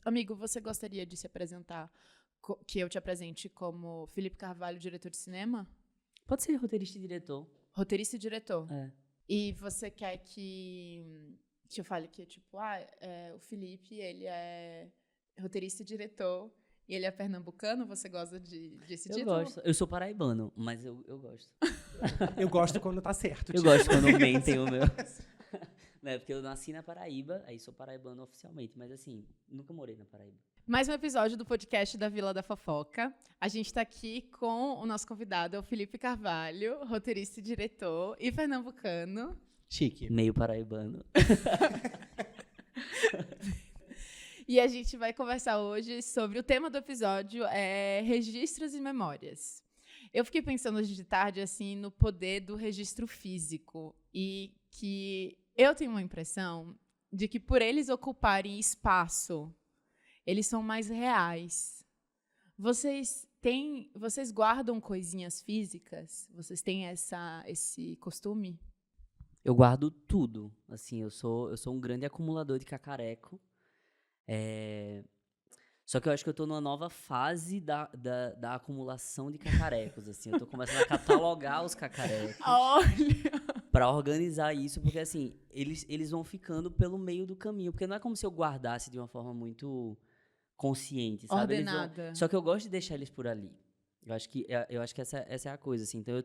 Amigo, você gostaria de se apresentar, que eu te apresente como Felipe Carvalho, diretor de cinema? Pode ser roteirista e diretor. Roteirista e diretor. É. E você quer que eu fale que, tipo, o Felipe, ele é roteirista e diretor, e ele é pernambucano? Você gosta desse título? Eu gosto. Eu sou paraibano, mas eu gosto. Eu gosto quando tá certo. Eu gosto quando mentem o meu. Né, porque eu nasci na Paraíba, aí sou paraibano oficialmente, mas assim, nunca morei na Paraíba. Mais um episódio do podcast da Vila da Fofoca. A gente tá aqui com o nosso convidado, o Felipe Carvalho, roteirista e diretor e pernambucano. Chique. Meio paraibano. E a gente vai conversar hoje sobre o tema do episódio, registros e memórias. Eu fiquei pensando hoje de tarde assim, no poder do registro físico e que eu tenho uma impressão de que por eles ocuparem espaço, eles são mais reais. Vocês guardam coisinhas físicas? Vocês têm esse costume? Eu guardo tudo. Assim, eu sou um grande acumulador de cacareco. Só que eu acho que eu tô numa nova fase da acumulação de cacarecos, assim. Eu tô começando a catalogar os cacarecos. Olha! Pra organizar isso, porque, assim, eles vão ficando pelo meio do caminho. Porque não é como se eu guardasse de uma forma muito consciente, sabe? Ordenada. Só que eu gosto de deixar eles por ali. Eu acho que essa é a coisa, assim. Então,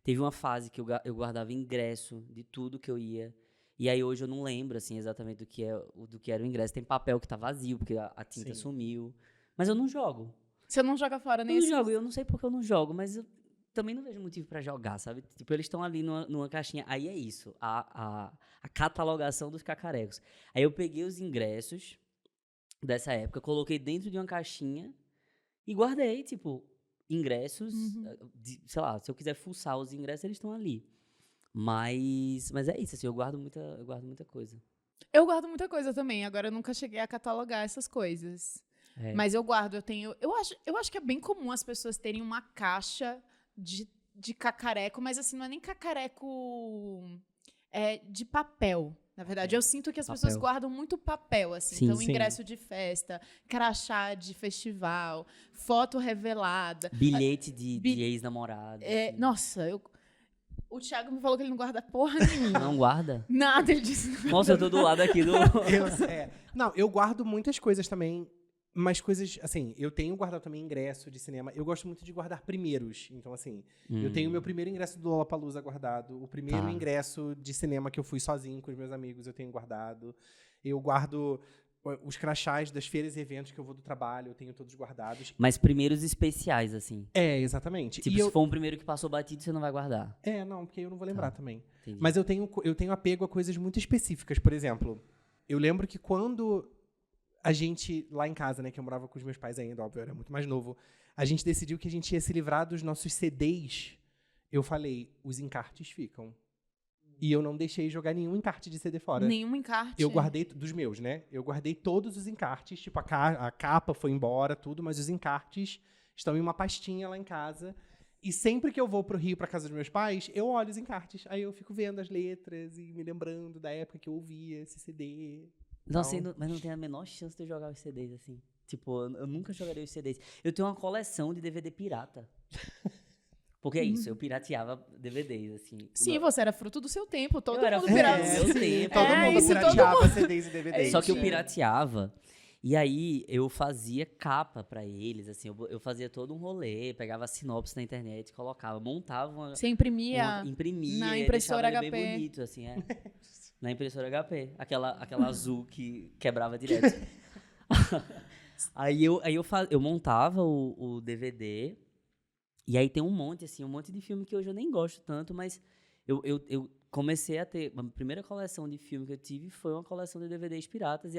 teve uma fase que eu guardava ingresso de tudo que eu ia. E aí, hoje, eu não lembro, assim, exatamente do que era o ingresso. Tem papel que tá vazio, porque a tinta sumiu. Mas eu não jogo. Você não joga fora nem Eu não jogo. Eu não sei porque eu não jogo, mas eu também não vejo motivo pra jogar, sabe? Tipo, eles estão ali numa caixinha. Aí é isso, a catalogação dos cacarecos. Aí eu peguei os ingressos dessa época, coloquei dentro de uma caixinha e guardei, tipo, ingressos, sei lá, se eu quiser fuçar os ingressos, eles estão ali. Mas é isso, assim, eu guardo muita coisa. Eu guardo muita coisa também, agora eu nunca cheguei a catalogar essas coisas. Mas eu guardo, eu acho que é bem comum as pessoas terem uma caixa de cacareco, mas assim, não é nem cacareco de papel. Na verdade, eu sinto que as pessoas guardam muito papel, assim. Sim, então, ingresso de festa, crachá de festival, foto revelada. Bilhete de ex-namorado. Assim. Nossa, o Thiago me falou que ele não guarda porra nenhuma. Não guarda? Nada, ele disse. Nossa, eu tô do lado aqui do... Não, eu guardo muitas coisas também, mas coisas, assim, eu tenho guardado também ingresso de cinema. Eu gosto muito de guardar primeiros. Então, assim, eu tenho o meu primeiro ingresso do Lollapalooza guardado, o primeiro ingresso de cinema que eu fui sozinho com os meus amigos, eu tenho guardado. Eu guardo os crachás das feiras e eventos que eu vou do trabalho, eu tenho todos guardados. Mas primeiros especiais, assim. Exatamente. Tipo, se for um primeiro que passou batido, você não vai guardar. Não, porque eu não vou lembrar também. Entendi. Mas eu tenho apego a coisas muito específicas. Por exemplo, eu lembro que quando a gente, lá em casa, né, que eu morava com os meus pais ainda, óbvio, eu era muito mais novo, a gente decidiu que a gente ia se livrar dos nossos CDs. Eu falei, os encartes ficam. E eu não deixei jogar nenhum encarte de CD fora. Nenhum encarte? Eu guardei, dos meus, né? Eu guardei todos os encartes, tipo, a capa foi embora, tudo, mas os encartes estão em uma pastinha lá em casa. E sempre que eu vou pro Rio, pra casa dos meus pais, eu olho os encartes. Aí eu fico vendo as letras e me lembrando da época que eu ouvia esse CD. Nossa, mas não tem a menor chance de eu jogar os CDs, assim. Tipo, eu nunca jogaria os CDs. Eu tenho uma coleção de DVD pirata. Porque é isso, eu pirateava DVDs, assim. Sim, você era fruto do seu tempo. Todo mundo pirateava. pirateava. Todo mundo pirateava CDs e DVDs. Só que eu pirateava. E aí, eu fazia capa pra eles, assim. Eu fazia todo um rolê, pegava a sinopse na internet, colocava, montava uma... Você imprimia imprimia na impressora deixava HP. bem bonito, assim, Na impressora HP. Aquela azul que quebrava direto. Aí eu montava o DVD... E aí tem um monte de filme que hoje eu nem gosto tanto, mas eu comecei a ter... A primeira coleção de filme que eu tive foi uma coleção de DVDs piratas e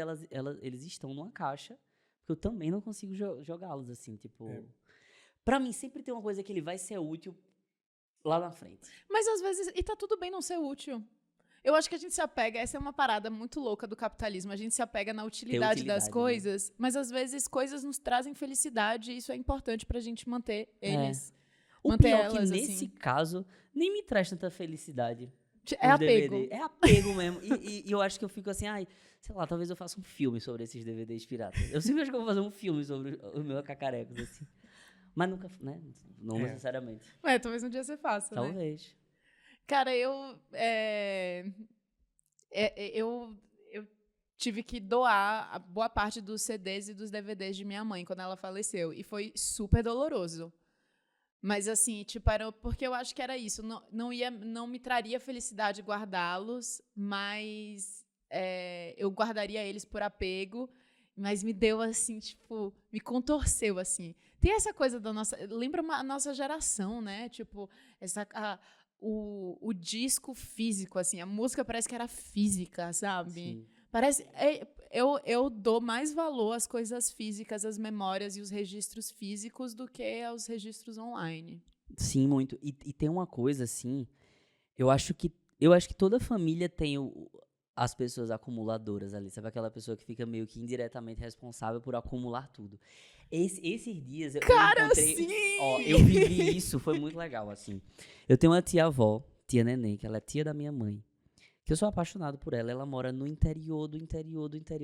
eles estão numa caixa, porque eu também não consigo jogá-los, assim, tipo... Pra mim, sempre tem uma coisa que ele vai ser útil lá na frente. Mas às vezes... E tá tudo bem não ser útil. Eu acho que a gente se apega... Essa é uma parada muito louca do capitalismo. A gente se apega na utilidade das coisas, né? Mas às vezes coisas nos trazem felicidade e isso é importante pra gente manter eles. O pior é que nesse caso nem me traz tanta felicidade. É os apego. DVD. É apego mesmo. E eu acho que eu fico assim, ai, sei lá, talvez eu faça um filme sobre esses DVDs piratas. Eu sempre acho que eu vou fazer um filme sobre os meus cacarecos, assim. Mas nunca, né? Não necessariamente. Talvez um dia você faça, né? Talvez. Cara, eu tive que doar a boa parte dos CDs e dos DVDs de minha mãe quando ela faleceu. E foi super doloroso. Mas, assim, tipo, era porque eu acho que era isso. Não me traria felicidade guardá-los, mas eu guardaria eles por apego. Mas me deu, assim, tipo, me contorceu, assim. Tem essa coisa da nossa... Lembra a nossa geração, né? Tipo, o disco físico, assim. A música parece que era física, sabe? Sim. Parece... Eu dou mais valor às coisas físicas, às memórias e os registros físicos do que aos registros online. Sim, muito. E tem uma coisa, assim, eu acho que toda família tem as pessoas acumuladoras ali, sabe? Aquela pessoa que fica meio que indiretamente responsável por acumular tudo. Esses dias eu encontrei... sim! Ó, eu vivi isso, foi muito legal, assim. Eu tenho uma tia-avó, tia Neném, que ela é tia da minha mãe, que eu sou apaixonado por ela. Ela mora no interior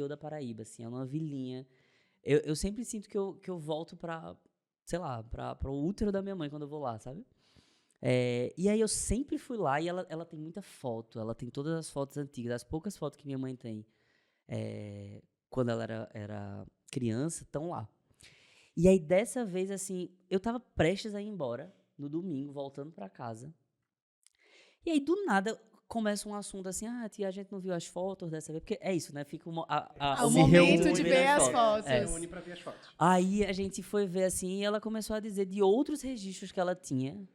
da Paraíba, assim, é uma vilinha. Eu sempre sinto que eu volto pra, sei lá, pra o útero da minha mãe quando eu vou lá, sabe? E aí eu sempre fui lá e ela tem muita foto, ela tem todas as fotos antigas, as poucas fotos que minha mãe tem quando ela era criança, estão lá. E aí dessa vez, assim, eu tava prestes a ir embora, no domingo, voltando pra casa. E aí do nada começa um assunto assim, tia, a gente não viu as fotos dessa vez, porque é isso, né? Fica o se momento reúne de ver as fotos. Se reúne pra ver as fotos. Aí a gente foi ver assim e ela começou a dizer de outros registros que ela tinha.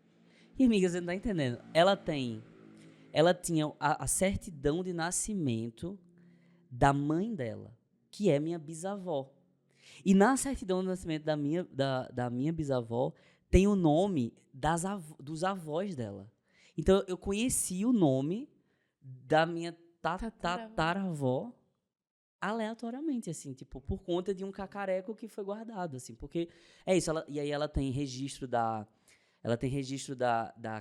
E, amiga, você não tá entendendo. Ela tinha a certidão de nascimento da mãe dela, que é minha bisavó. E na certidão de nascimento da minha bisavó tem o nome dos avós dela. Então, eu conheci o nome da minha tataravó aleatoriamente, assim, tipo, por conta de um cacareco que foi guardado, assim, porque é isso, e aí ela tem registro da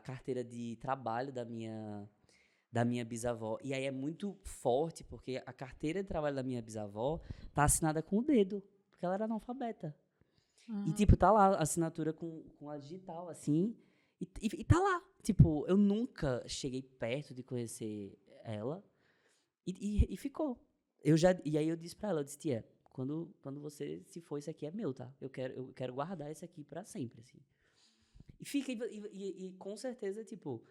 carteira de trabalho da minha bisavó, e aí é muito forte, porque a carteira de trabalho da minha bisavó tá assinada com o dedo, porque ela era analfabeta. E, tipo, tá lá a assinatura com a digital, assim, e tá lá. Tipo, eu nunca cheguei perto de conhecer ela, e ficou. E aí eu disse pra ela, eu disse, tia, quando você se for, isso aqui é meu, tá? Eu quero guardar isso aqui pra sempre, assim. E fica, e com certeza, tipo,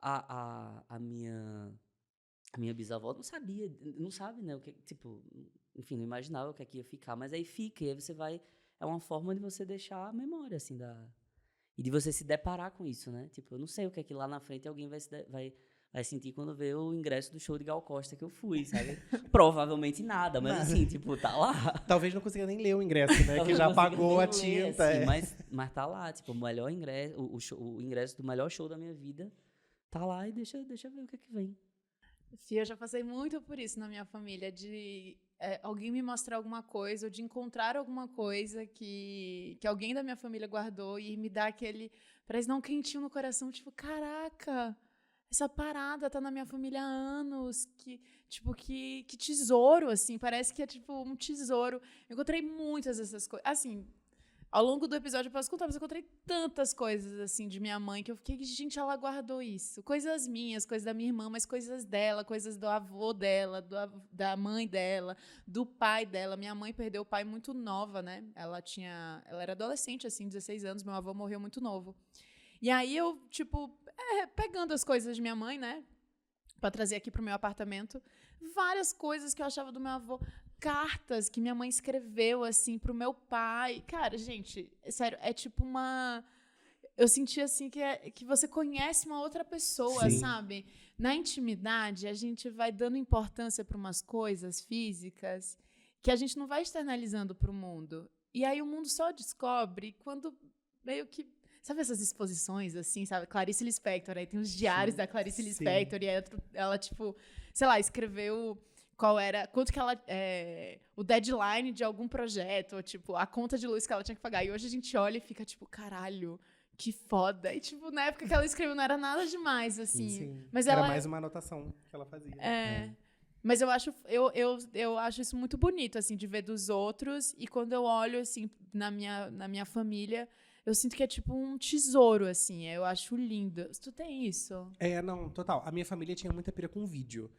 a minha bisavó não sabe, né, o que, tipo, enfim, não imaginava o que é que ia ficar, mas aí fica, e aí você vai, é uma forma de você deixar a memória, assim, e de você se deparar com isso, né, tipo, eu não sei o que é que lá na frente alguém vai sentir quando vê o ingresso do show de Gal Costa que eu fui, sabe? Provavelmente nada, mas assim, tipo, tá lá. Talvez não consiga nem ler o ingresso, né? Que já pagou a tinta. Assim, mas tá lá, tipo, o melhor ingresso, o ingresso do melhor show da minha vida tá lá e deixa eu ver o que é que vem. Fia, eu já passei muito por isso na minha família, de alguém me mostrar alguma coisa, ou de encontrar alguma coisa que alguém da minha família guardou e me dar aquele, parece dar um quentinho no coração, tipo, caraca, essa parada tá na minha família há anos, que tesouro, assim, parece que é tipo um tesouro. Eu encontrei muitas dessas coisas, assim, ao longo do episódio eu posso contar, mas eu encontrei tantas coisas, assim, de minha mãe, que eu fiquei, gente, ela guardou isso. Coisas minhas, coisas da minha irmã, mas coisas dela, coisas do avô dela, da mãe dela, do pai dela. Minha mãe perdeu o pai muito nova, né? Ela era adolescente, assim, 16 anos, meu avô morreu muito novo. E aí eu, tipo, pegando as coisas de minha mãe, né, pra trazer aqui pro meu apartamento, várias coisas que eu achava do meu avô, cartas que minha mãe escreveu, assim, pro meu pai. Cara, gente, sério, é tipo uma... Eu senti, assim, que você conhece uma outra pessoa, Sim. sabe? Na intimidade, a gente vai dando importância para umas coisas físicas que a gente não vai externalizando pro mundo. E aí o mundo só descobre quando meio que... Sabe essas exposições, assim, sabe? Clarice Lispector, aí tem os diários da Clarice Lispector, e aí ela, tipo, sei lá, escreveu quanto que ela, o deadline de algum projeto, ou, tipo, a conta de luz que ela tinha que pagar. E hoje a gente olha e fica, tipo, caralho, que foda. E, tipo, na época que ela escreveu não era nada demais, assim. Sim. Mas Era ela... mais uma anotação que ela fazia. Mas eu acho isso muito bonito, assim, de ver dos outros. E quando eu olho, assim, na minha família, eu sinto que é tipo um tesouro, assim. Eu acho lindo. Tu tem isso? Não, total. A minha família tinha muita pira com vídeo.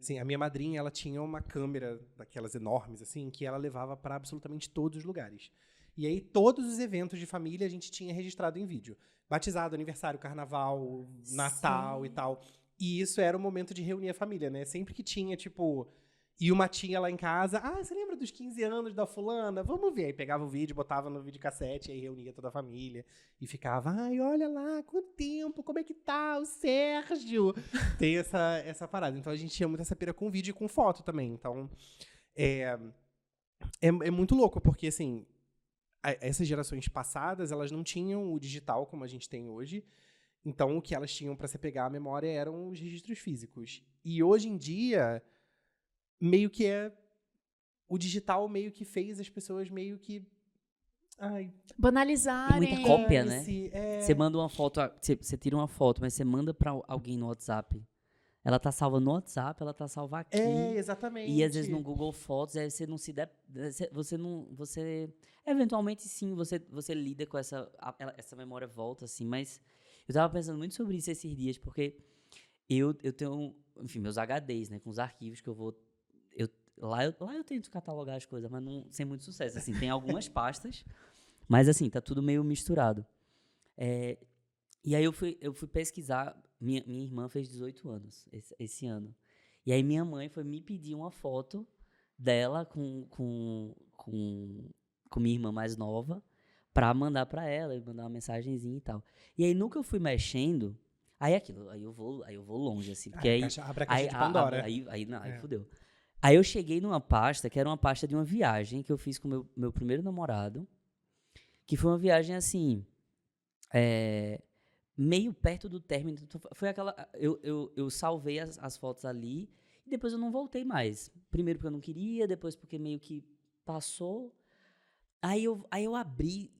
Assim, a minha madrinha, ela tinha uma câmera daquelas enormes, assim, que ela levava para absolutamente todos os lugares. E aí, todos os eventos de família a gente tinha registrado em vídeo. Batizado, aniversário, carnaval, Natal e tal. E isso era o momento de reunir a família, né? Sempre que tinha, tipo... E uma tia lá em casa, você lembra dos 15 anos da fulana? Vamos ver. Aí pegava o vídeo, botava no videocassete, aí reunia toda a família. E ficava, olha lá, quanto tempo, como é que tá o Sérgio? Tem essa parada. Então a gente tinha muito essa pira com vídeo e com foto também. Então, é muito louco, porque assim, essas gerações passadas, elas não tinham o digital como a gente tem hoje. Então o que elas tinham para se pegar à memória eram os registros físicos. E hoje em dia... meio que o digital meio que fez as pessoas meio que banalizarem. Tem muita cópia, né? Você manda uma foto, você tira uma foto, mas você manda pra alguém no WhatsApp. Ela tá salva no WhatsApp, ela tá salva aqui. Exatamente. E às vezes no Google Fotos, aí você não se eventualmente sim, você lida com essa memória volta assim, mas eu tava pensando muito sobre isso esses dias, porque eu tenho, enfim, meus HDs, né, com os arquivos que eu vou Lá eu tento catalogar as coisas, mas não sem muito sucesso. Assim, tem algumas pastas, mas assim, tá tudo meio misturado. E aí eu fui pesquisar. Minha irmã fez 18 anos esse ano. E aí minha mãe foi me pedir uma foto dela com minha irmã mais nova pra mandar pra ela, e mandar uma mensagenzinha e tal. E aí, no que eu fui mexendo, aí eu vou longe, assim, porque abre a caixa de Pandora. Aí fudeu. Aí eu cheguei numa pasta, que era uma pasta de uma viagem que eu fiz com meu primeiro namorado, que foi uma viagem, assim, meio perto do término. Foi aquela... Eu salvei as fotos ali, e depois eu não voltei mais. Primeiro porque eu não queria, depois porque meio que passou. Aí eu abri,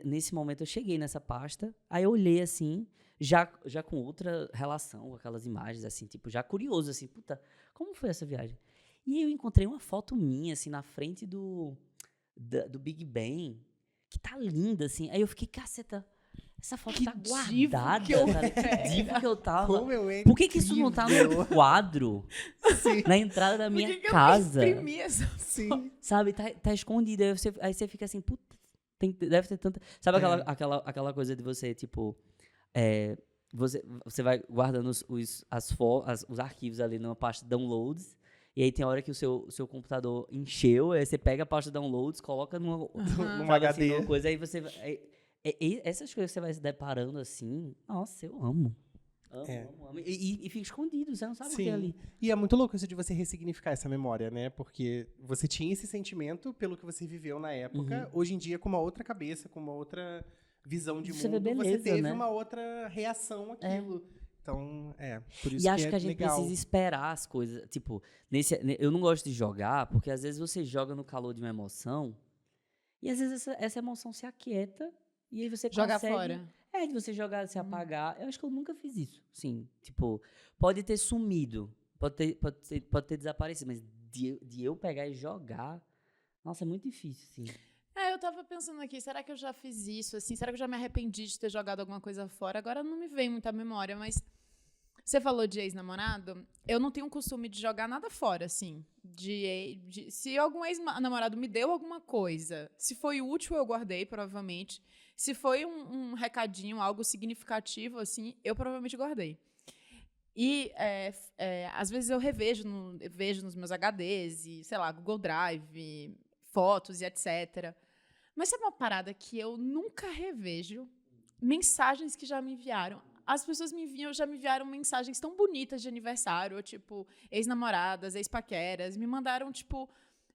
nesse momento eu cheguei nessa pasta, aí eu olhei, assim, já com outra relação, com aquelas imagens, assim, tipo, já curioso, assim, puta, como foi essa viagem? E eu encontrei uma foto minha, assim, na frente do Big Ben, que tá linda, assim. Aí eu fiquei, caceta, essa foto que tá divo guardada, que eu cara, que divo que eu tava. Como Por que isso não tá no quadro, na entrada da minha casa? Eu imprimi essa foto? Sim. Sabe, tá escondido. Aí você fica assim, puta, deve ter tanta... Sabe aquela coisa de você, tipo... Você vai guardando os arquivos ali numa pasta downloads, e aí tem hora que o seu computador encheu, aí você pega a pasta downloads, coloca num HD. Assim, numa coisa, aí você... essas coisas que você vai se deparando assim, nossa, eu amo. Amo. E fica escondido, você não sabe o que é ali. E é muito louco isso de você ressignificar essa memória, né? Porque você tinha esse sentimento pelo que você viveu na época, hoje em dia com uma outra cabeça, com uma outra visão de Você mundo, vê beleza, você teve né? uma outra reação àquilo. Então, por isso e acho que a gente legal. precisa esperar as coisas. Tipo, eu não gosto de jogar, porque às vezes você joga no calor de uma emoção, e às vezes essa emoção se aquieta, e aí você joga consegue... fora. De você jogar, se apagar. Eu acho que eu nunca fiz isso. Sim, tipo, pode ter sumido, pode ter desaparecido, mas de eu pegar e jogar, nossa, é muito difícil, sim. Eu tava pensando aqui, será que eu já fiz isso, assim? Será que eu já me arrependi de ter jogado alguma coisa fora? Agora não me vem muita memória, mas você falou de ex-namorado, eu não tenho o costume de jogar nada fora, assim. Se algum ex-namorado me deu alguma coisa, se foi útil, eu guardei, provavelmente. Se foi um recadinho, algo significativo, assim, eu provavelmente guardei. E, às vezes, eu vejo nos meus HDs, e, sei lá, Google Drive, fotos e etc. Mas sabe uma parada que eu nunca revejo? Mensagens que já me enviaram. As pessoas já me enviaram mensagens tão bonitas de aniversário, ou, tipo, ex-namoradas, ex-paqueras, me mandaram, tipo,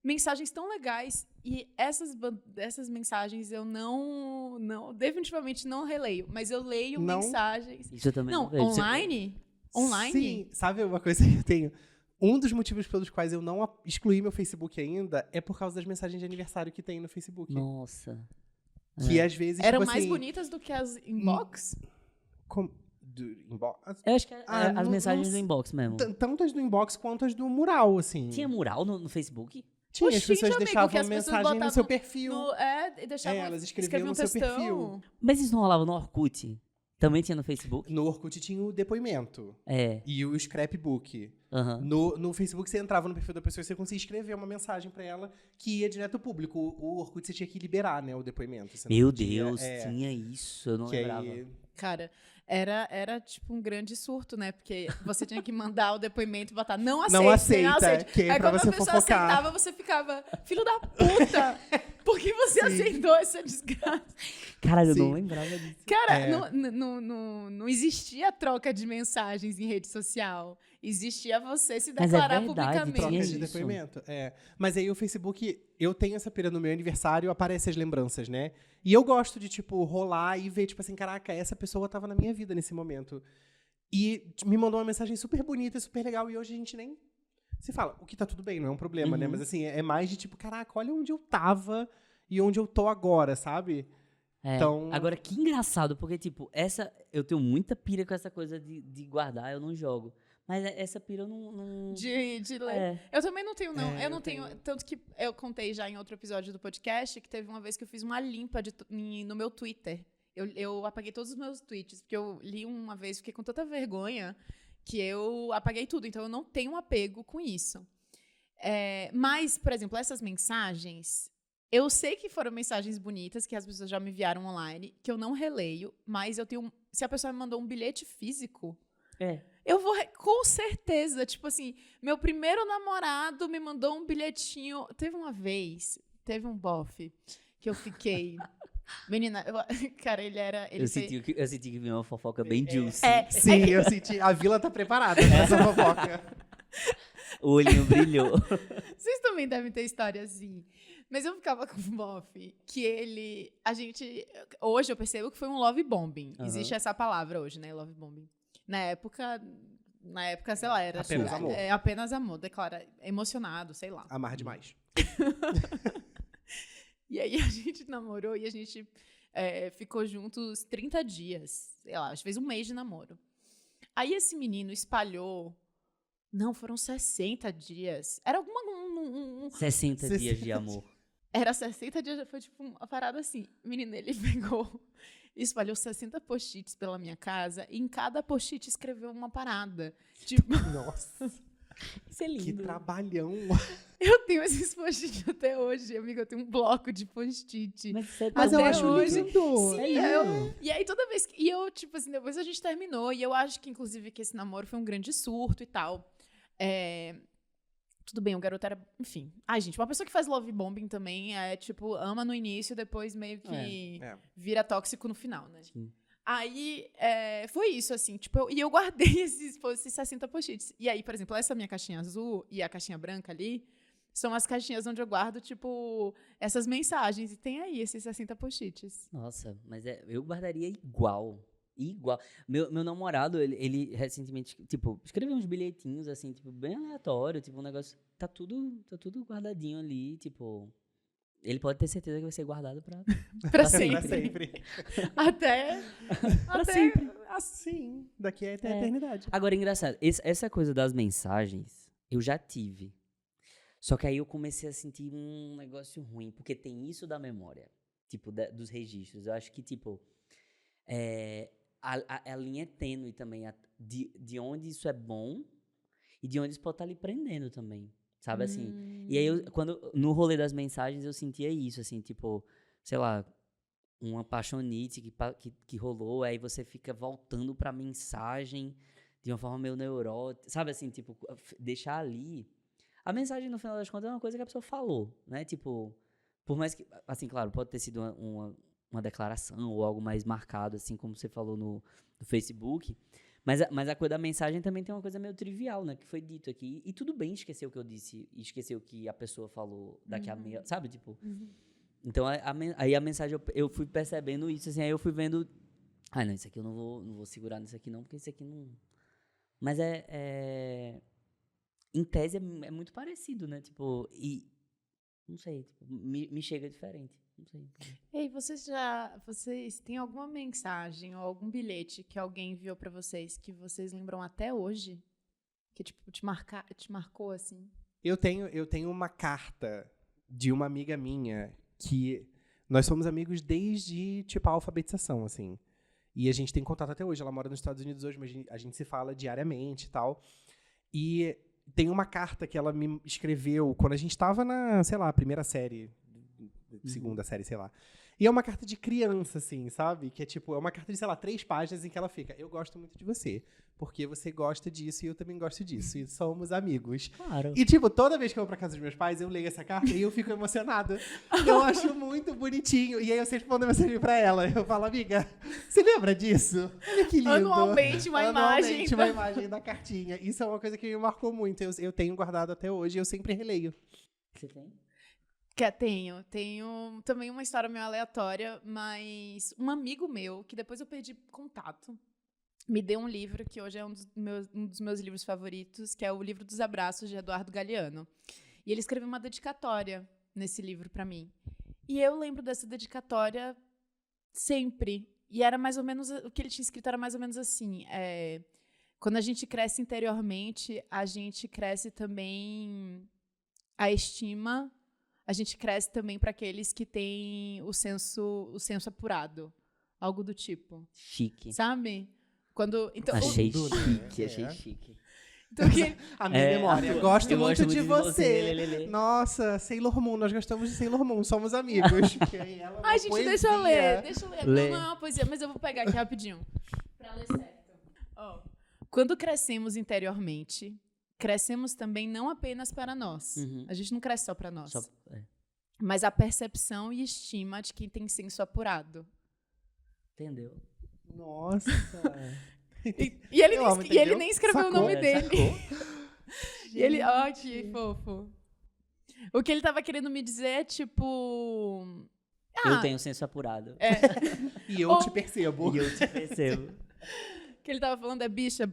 mensagens tão legais, e essas mensagens eu definitivamente não releio, mas eu leio mensagens. Isso eu também não vejo. Online? Online? Sim, sabe uma coisa que eu tenho? Um dos motivos pelos quais eu não excluí meu Facebook ainda é por causa das mensagens de aniversário que tem no Facebook. Nossa. Que às vezes, Eram tipo mais assim, bonitas do que as inbox? inbox? Eu acho que as não- mensagens não do inbox mesmo. Tanto as do inbox quanto as do mural, assim. Tinha mural no Facebook? Tinha, as Oxi, pessoas amigo, deixavam que as pessoas mensagem no botavam seu perfil. E deixavam, elas escreviam escreviam no seu textão. perfil. Mas isso não rolava no Orkut? Também tinha no Facebook? No Orkut tinha o depoimento É. e o scrapbook. Aham. No Facebook, você entrava no perfil da pessoa e você conseguia escrever uma mensagem pra ela que ia direto ao público. O Orkut você tinha que liberar, né, o depoimento. Você não Meu podia, Deus, tinha isso, eu não que lembrava. aí, Cara, era tipo um grande surto, né? Porque você tinha que mandar o depoimento e botar não aceito. Não aceita, que é Aí pra quando você a pessoa fofocar. aceitava, você ficava, filho da puta! Por que você aceitou essa desgraça? Caralho, eu Sim. não lembrava disso. Cara, É. não existia troca de mensagens em rede social. Existia você se Mas é declarar verdade, publicamente. troca tinha de isso. depoimento. É. Mas aí o Facebook, eu tenho essa pira no meu aniversário, aparece as lembranças, né? E eu gosto de, tipo, rolar e ver, tipo assim, caraca, essa pessoa tava na minha vida nesse momento. E me mandou uma mensagem super bonita, super legal, e hoje a gente nem se fala. O que tá tudo bem, não é um problema, né? Uhum. Mas assim, é mais de tipo, caraca, olha onde eu tava e onde eu tô agora, sabe? É. Então- Agora, que engraçado, porque, tipo, eu tenho muita pira com essa coisa de guardar, eu não jogo. Mas essa pira eu não... De ler. É. Eu também não tenho, não. É, eu não eu tenho. tenho. Tanto que eu contei já em outro episódio do podcast que teve uma vez que eu fiz uma limpa no meu Twitter. Eu apaguei todos os meus tweets, porque eu li uma vez, fiquei com tanta vergonha que eu apaguei tudo. Então eu não tenho apego com isso. Mas, por exemplo, essas mensagens. Eu sei que foram mensagens bonitas que as pessoas já me enviaram online, que eu não releio, mas eu tenho. Se a pessoa me mandou um bilhete físico. É. Eu vou, com certeza, tipo assim, meu primeiro namorado me mandou um bilhetinho. Teve uma vez, teve um bofe que eu fiquei. Menina, cara, ele era. Ele Eu fez- senti que vinha uma fofoca bem juicy. Sim, eu senti. A vila tá preparada pra essa fofoca. O olhinho brilhou. Vocês também devem ter história assim. Mas eu ficava com o bofe que ele. A gente. Hoje eu percebo que foi um love bombing. Aham. Existe essa palavra hoje, né? Love bombing. Na época, sei lá, era Apenas amor. apenas amor, declara emocionado, sei lá. Amar demais. E aí a gente namorou e a gente ficou juntos 30 dias, sei lá, a gente fez um mês de namoro. Aí esse menino espalhou, não, foram 60 dias. Era alguma 60 dias de amor. era 60 dias, foi tipo uma parada assim. Menino, ele pegou, espalhou 60 post-its pela minha casa e em cada post-it escreveu uma parada. Tipo, Nossa, Isso é lindo. que trabalhão. eu tenho esses post-its até hoje, amiga, eu tenho um bloco de post-it. Mas, você Mas eu Até acho hoje. lindo. Sim, É eu, lindo. e aí toda vez que. E eu, tipo assim, depois a gente terminou. E eu acho que, inclusive, que esse namoro foi um grande surto e tal. Tudo bem, o garoto era. Enfim. Ai, gente, uma pessoa que faz love bombing também tipo, ama no início, depois meio que É. vira tóxico no final, né? Sim. Aí foi isso, assim, tipo, e eu guardei esses 60 post-its. E aí, por exemplo, essa minha caixinha azul e a caixinha branca ali são as caixinhas onde eu guardo, tipo, essas mensagens. E tem aí esses 60 post-its. Nossa, mas eu guardaria igual. Igual. Meu namorado, ele recentemente, tipo, escreveu uns bilhetinhos, assim, tipo, bem aleatório, tipo, um negócio. Tá tudo guardadinho ali, tipo. Ele pode ter certeza que vai ser guardado pra Pra Pra sempre. sempre. Até. Pra até sempre. Assim, daqui até a É. eternidade. Agora, engraçado, essa coisa das mensagens, eu já tive. Só que aí eu comecei a sentir um negócio ruim, porque tem isso da memória, tipo, dos registros. Eu acho que, tipo, a linha é tênue também, de onde isso é bom e de onde isso pode estar lhe prendendo também, sabe, assim? E aí, no rolê das mensagens, eu sentia isso, assim, tipo, sei lá, uma paixonite que rolou, aí você fica voltando pra mensagem de uma forma meio neurótica, sabe, assim, tipo, deixar ali. A mensagem, no final das contas, é uma coisa que a pessoa falou, né? Tipo, por mais que, assim, claro, pode ter sido uma declaração ou algo mais marcado, assim, como você falou no Facebook, mas a coisa da mensagem também tem uma coisa meio trivial, né? Que foi dito aqui. E tudo bem esquecer o que eu disse e esquecer o que a pessoa falou daqui a meia, sabe? Tipo, então, aí a mensagem, eu fui percebendo isso, assim, aí eu fui vendo, não, isso aqui eu não vou segurar nisso aqui não, porque isso aqui não... Mas em tese é muito parecido, né? Tipo, e Não sei, tipo, me chega diferente. Não sei. Ei, vocês têm alguma mensagem ou algum bilhete que alguém enviou pra vocês que vocês lembram até hoje? Que, tipo, te marcou, assim? Eu tenho uma carta de uma amiga minha que nós somos amigos desde, tipo, a alfabetização, assim. E a gente tem contato até hoje. Ela mora nos Estados Unidos hoje, mas a gente se fala diariamente e tal. E tem uma carta que ela me escreveu quando a gente estava na, sei lá, primeira série, segunda série, sei lá. E é uma carta de criança, assim, sabe? Que é tipo, é uma carta de, sei lá, 3 páginas em que ela fica: eu gosto muito de você, porque você gosta disso e eu também gosto disso. E somos amigos. Claro. E, tipo, toda vez que eu vou pra casa dos meus pais, eu leio essa carta e eu fico emocionada. Eu acho muito bonitinho. E aí eu sempre mando mensagem pra ela. Eu falo: amiga, você lembra disso? Olha que lindo. Anualmente uma Anualmente imagem. uma imagem da cartinha. Isso é uma coisa que me marcou muito. Eu tenho guardado até hoje e eu sempre releio. Você tem? Tenho também uma história meio aleatória, mas um amigo meu, que depois eu perdi contato, me deu um livro que hoje é um dos meus livros favoritos, que é o Livro dos Abraços, de Eduardo Galeano. E ele escreveu uma dedicatória nesse livro pra mim. E eu lembro dessa dedicatória sempre. E era mais ou menos, o que ele tinha escrito era mais ou menos assim, quando a gente cresce interiormente, a gente cresce também a estima. A gente cresce também para aqueles que têm o senso apurado. Algo do tipo. Chique. Sabe? Então, Achei Tudo, né? chique, achei É. chique. então A minha memória. Gosto eu muito de você. Lê. Nossa, Sailor Moon. Nós gostamos de Sailor Moon. Somos amigos. Que aí ela é uma Ai, gente, poesia. deixa eu ler. Lê. Não é uma poesia, mas eu vou pegar aqui rapidinho. Pra ler certo. Ó. Quando crescemos interiormente, crescemos também não apenas para nós. Uhum. A gente não cresce só para nós. É. Mas a percepção e estima de quem tem senso apurado. Entendeu? Nossa. E ele, Eu nem, amo, e ele entendeu? nem escreveu Sacou? o nome dele. Sacou? E ele, ó, que fofo. O que ele tava querendo me dizer é tipo. Eu tenho senso apurado. E eu Ou- te percebo. E eu te percebo. O que ele tava falando é, bicha,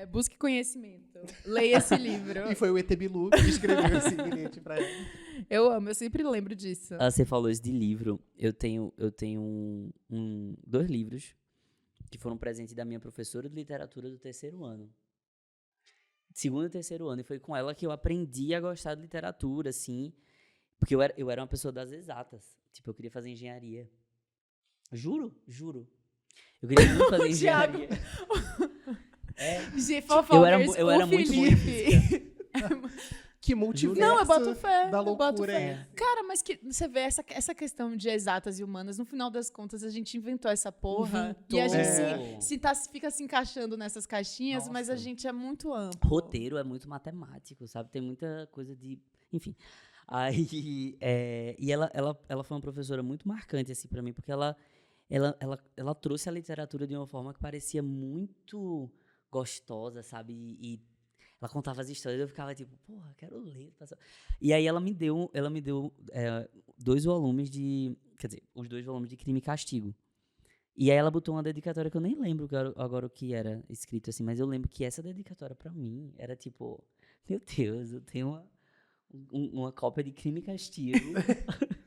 busque conhecimento. Leia esse livro. E foi o ET Bilu que escreveu esse bilhete pra ela. Eu amo, eu sempre lembro disso. Você falou isso de livro. Eu tenho 2 livros que foram presente da minha professora de literatura do 3º ano. Segundo e 3º ano. E foi com ela que eu aprendi a gostar de literatura, assim. Porque eu era uma pessoa das exatas. Tipo, eu queria fazer engenharia. Juro. Eu queria muito fazer O Thiago. engenharia. G. Eu era muito ruim em Felipe. Que multiverso Não, eu boto fé. da eu boto loucura fé. é. Cara, mas que você vê essa questão de exatas e humanas, no final das contas, a gente inventou essa porra. E a gente fica se encaixando nessas caixinhas, mas a Nossa. gente é muito amplo. Roteiro é muito matemático, sabe? Tem muita coisa de... Enfim. Aí... e ela foi uma professora muito marcante, assim, pra mim, porque ela trouxe a literatura de uma forma que parecia muito gostosa, sabe? E ela contava as histórias e eu ficava tipo, porra, quero ler. E aí ela me deu 2 volumes de... Quer dizer, os 2 volumes de Crime e Castigo. E aí ela botou uma dedicatória que eu nem lembro agora o que era escrito assim, mas eu lembro que essa dedicatória pra mim era tipo, meu Deus, eu tenho uma cópia de Crime e Castigo.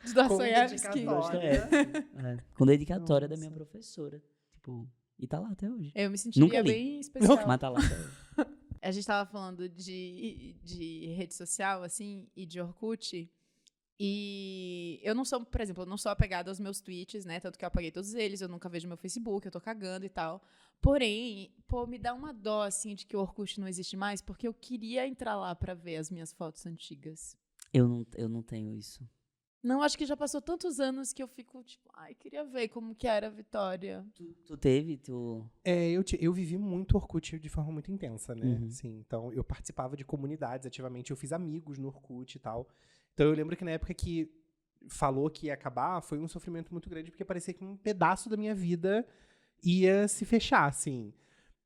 De Com Dostoiévski. dedicatória. Com dedicatória da Nossa. minha professora. Tipo, e tá lá até hoje. Eu me Nunca sentiria li. bem especial. Mas tá lá até hoje. A gente tava falando de rede social, assim, e de Orkut. E eu não sou, por exemplo, eu não sou apegada aos meus tweets, né? Tanto que eu apaguei todos eles, eu nunca vejo meu Facebook, eu tô cagando e tal. Porém, me dá uma dó, assim, de que o Orkut não existe mais, porque eu queria entrar lá pra ver as minhas fotos antigas. Eu não tenho isso. Não, acho que já passou tantos anos que eu fico, tipo, ai, queria ver como que era a Vitória. Tu teve? Eu vivi muito Orkut de forma muito intensa, né? Uhum. Assim, então, eu participava de comunidades ativamente, eu fiz amigos no Orkut e tal. Então, eu lembro que na época que falou que ia acabar, foi um sofrimento muito grande, porque parecia que um pedaço da minha vida ia se fechar, assim.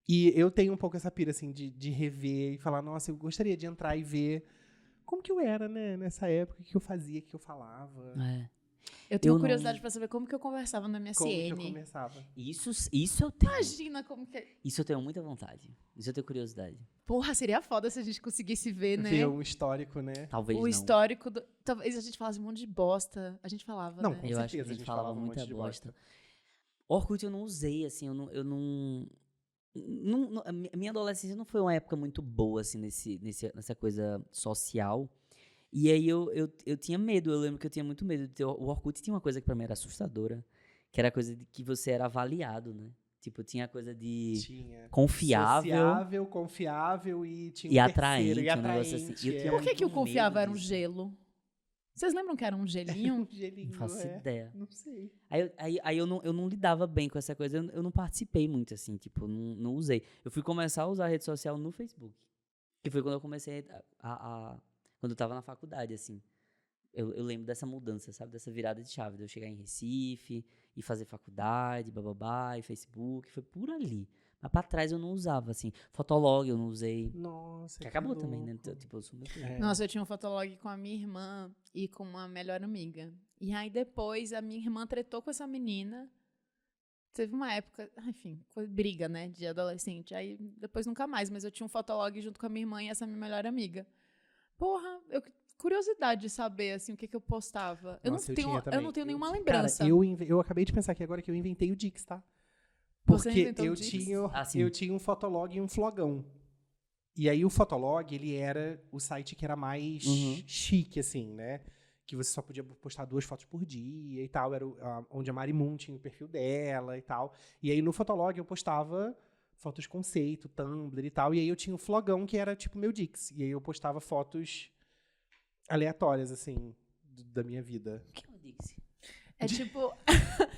E eu tenho um pouco essa pira, assim, de rever e falar, nossa, eu gostaria de entrar e ver como que eu era, né? Nessa época, o que eu fazia, o que eu falava. Eu tenho Eu não- curiosidade pra saber como que eu conversava no Como que eu MSN. começava? Isso eu tenho. Imagina como que... Isso eu tenho muita vontade. Isso eu tenho curiosidade. Porra, seria foda se a gente conseguisse ver, né? Ver um histórico, né? Talvez O não. histórico do... Talvez a gente falasse um monte de bosta. A gente falava, Não, né? com Eu acho que a certeza gente falava um muita monte de bosta. Orkut eu não usei, assim, eu não a minha adolescência não foi uma época muito boa, assim, nessa coisa social. E aí eu tinha medo, eu lembro que eu tinha muito medo de ter. O Orkut tinha uma coisa que pra mim era assustadora, que era a coisa de que você era avaliado, né? Tipo, tinha a coisa de Tinha. confiável Confiável e tinha e um atraente, terceiro, um negócio assim. E eu é. tinha Por que o muito confiável medo era um disso. gelo? Vocês lembram que era um gelinho? Um gelinho, Não faço é. ideia. Não sei. Aí eu não lidava bem com essa coisa, eu não participei muito, assim, tipo, não usei. Eu fui começar a usar a rede social no Facebook, que foi quando eu comecei quando eu tava na faculdade, assim. Eu lembro dessa mudança, sabe, dessa virada de chave, de eu chegar em Recife, e fazer faculdade, bababá, e Facebook, foi por ali. Mas pra trás eu não usava, assim. Fotolog eu não usei, Nossa, que acabou também, né? louco. Então, tipo, eu sou muito... É. Nossa, eu tinha um fotolog com a minha irmã e com uma melhor amiga. E aí depois a minha irmã tretou com essa menina. Teve uma época, enfim, foi briga, né, de adolescente. Aí depois nunca mais, mas eu tinha um fotolog junto com a minha irmã e essa minha melhor amiga. Porra, curiosidade de saber, assim, o que eu postava. Nossa, Eu não também. tenho nenhuma Cara, lembrança. eu acabei de pensar aqui agora que eu inventei o Dix, tá? Você Porque inventou o Dix? sim. eu tinha um Fotolog e um Flogão. E aí o Fotolog, ele era o site que era mais Uhum. chique, assim, né? Que você só podia postar 2 fotos por dia e tal. Era onde a Mari Moon tinha o perfil dela e tal. E aí no Fotolog eu postava fotos conceito, Tumblr e tal. E aí eu tinha o Flogão, que era tipo meu Dix. E aí eu postava fotos aleatórias, assim, da minha vida. O que é o Dixie? É tipo...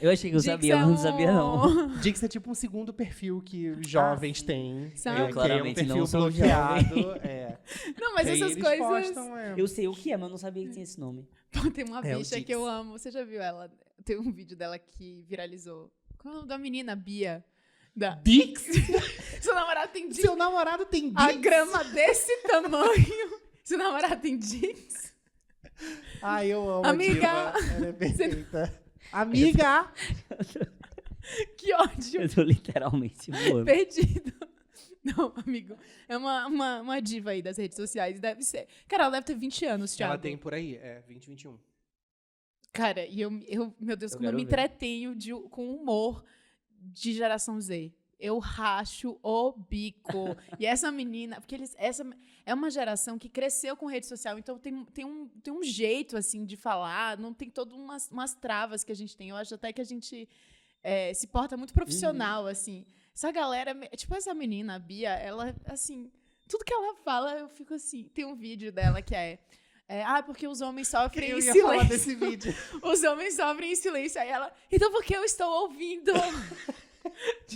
Eu achei que eu Dix sabia, é mas não sabia não. Dix é tipo um segundo perfil que os jovens sim. têm. Sabe? Eu que claramente é um perfil não sou bloqueado. É. Não, mas E aí essas eles coisas... postam, Eu sei o que é, mas eu não sabia que tinha esse nome. Pô, tem uma É, o bicha que Dix. eu amo. Você já viu ela? Tem um vídeo dela que viralizou. Qual é o nome da menina? Bia. Dix? Seu namorado tem Dix? Seu namorado tem Dix? A grama desse tamanho. Seu namorado tem Dix? Ai, eu amo Amiga. a diva. Ela é perfeita. Amiga! Que ódio. Eu tô literalmente voando. Perdido. Não, amigo. É uma diva aí das redes sociais. Deve ser. Cara, ela deve ter 20 anos, Thiago. Ela tem por aí, 20, 21. Cara, e meu Deus, Eu como eu quero me ver. entretenho com humor de geração Z. Eu racho o bico. E essa menina, porque essa é uma geração que cresceu com rede social, então tem um jeito, assim, de falar, não tem todas umas travas que a gente tem. Eu acho até que a gente se porta muito profissional, assim. Essa galera, tipo essa menina, a Bia, ela, assim, tudo que ela fala, eu fico assim. Tem um vídeo dela que porque os homens sofrem Eu em ia silêncio. falar desse vídeo. Os homens sofrem em silêncio. Aí ela, então por que eu estou ouvindo?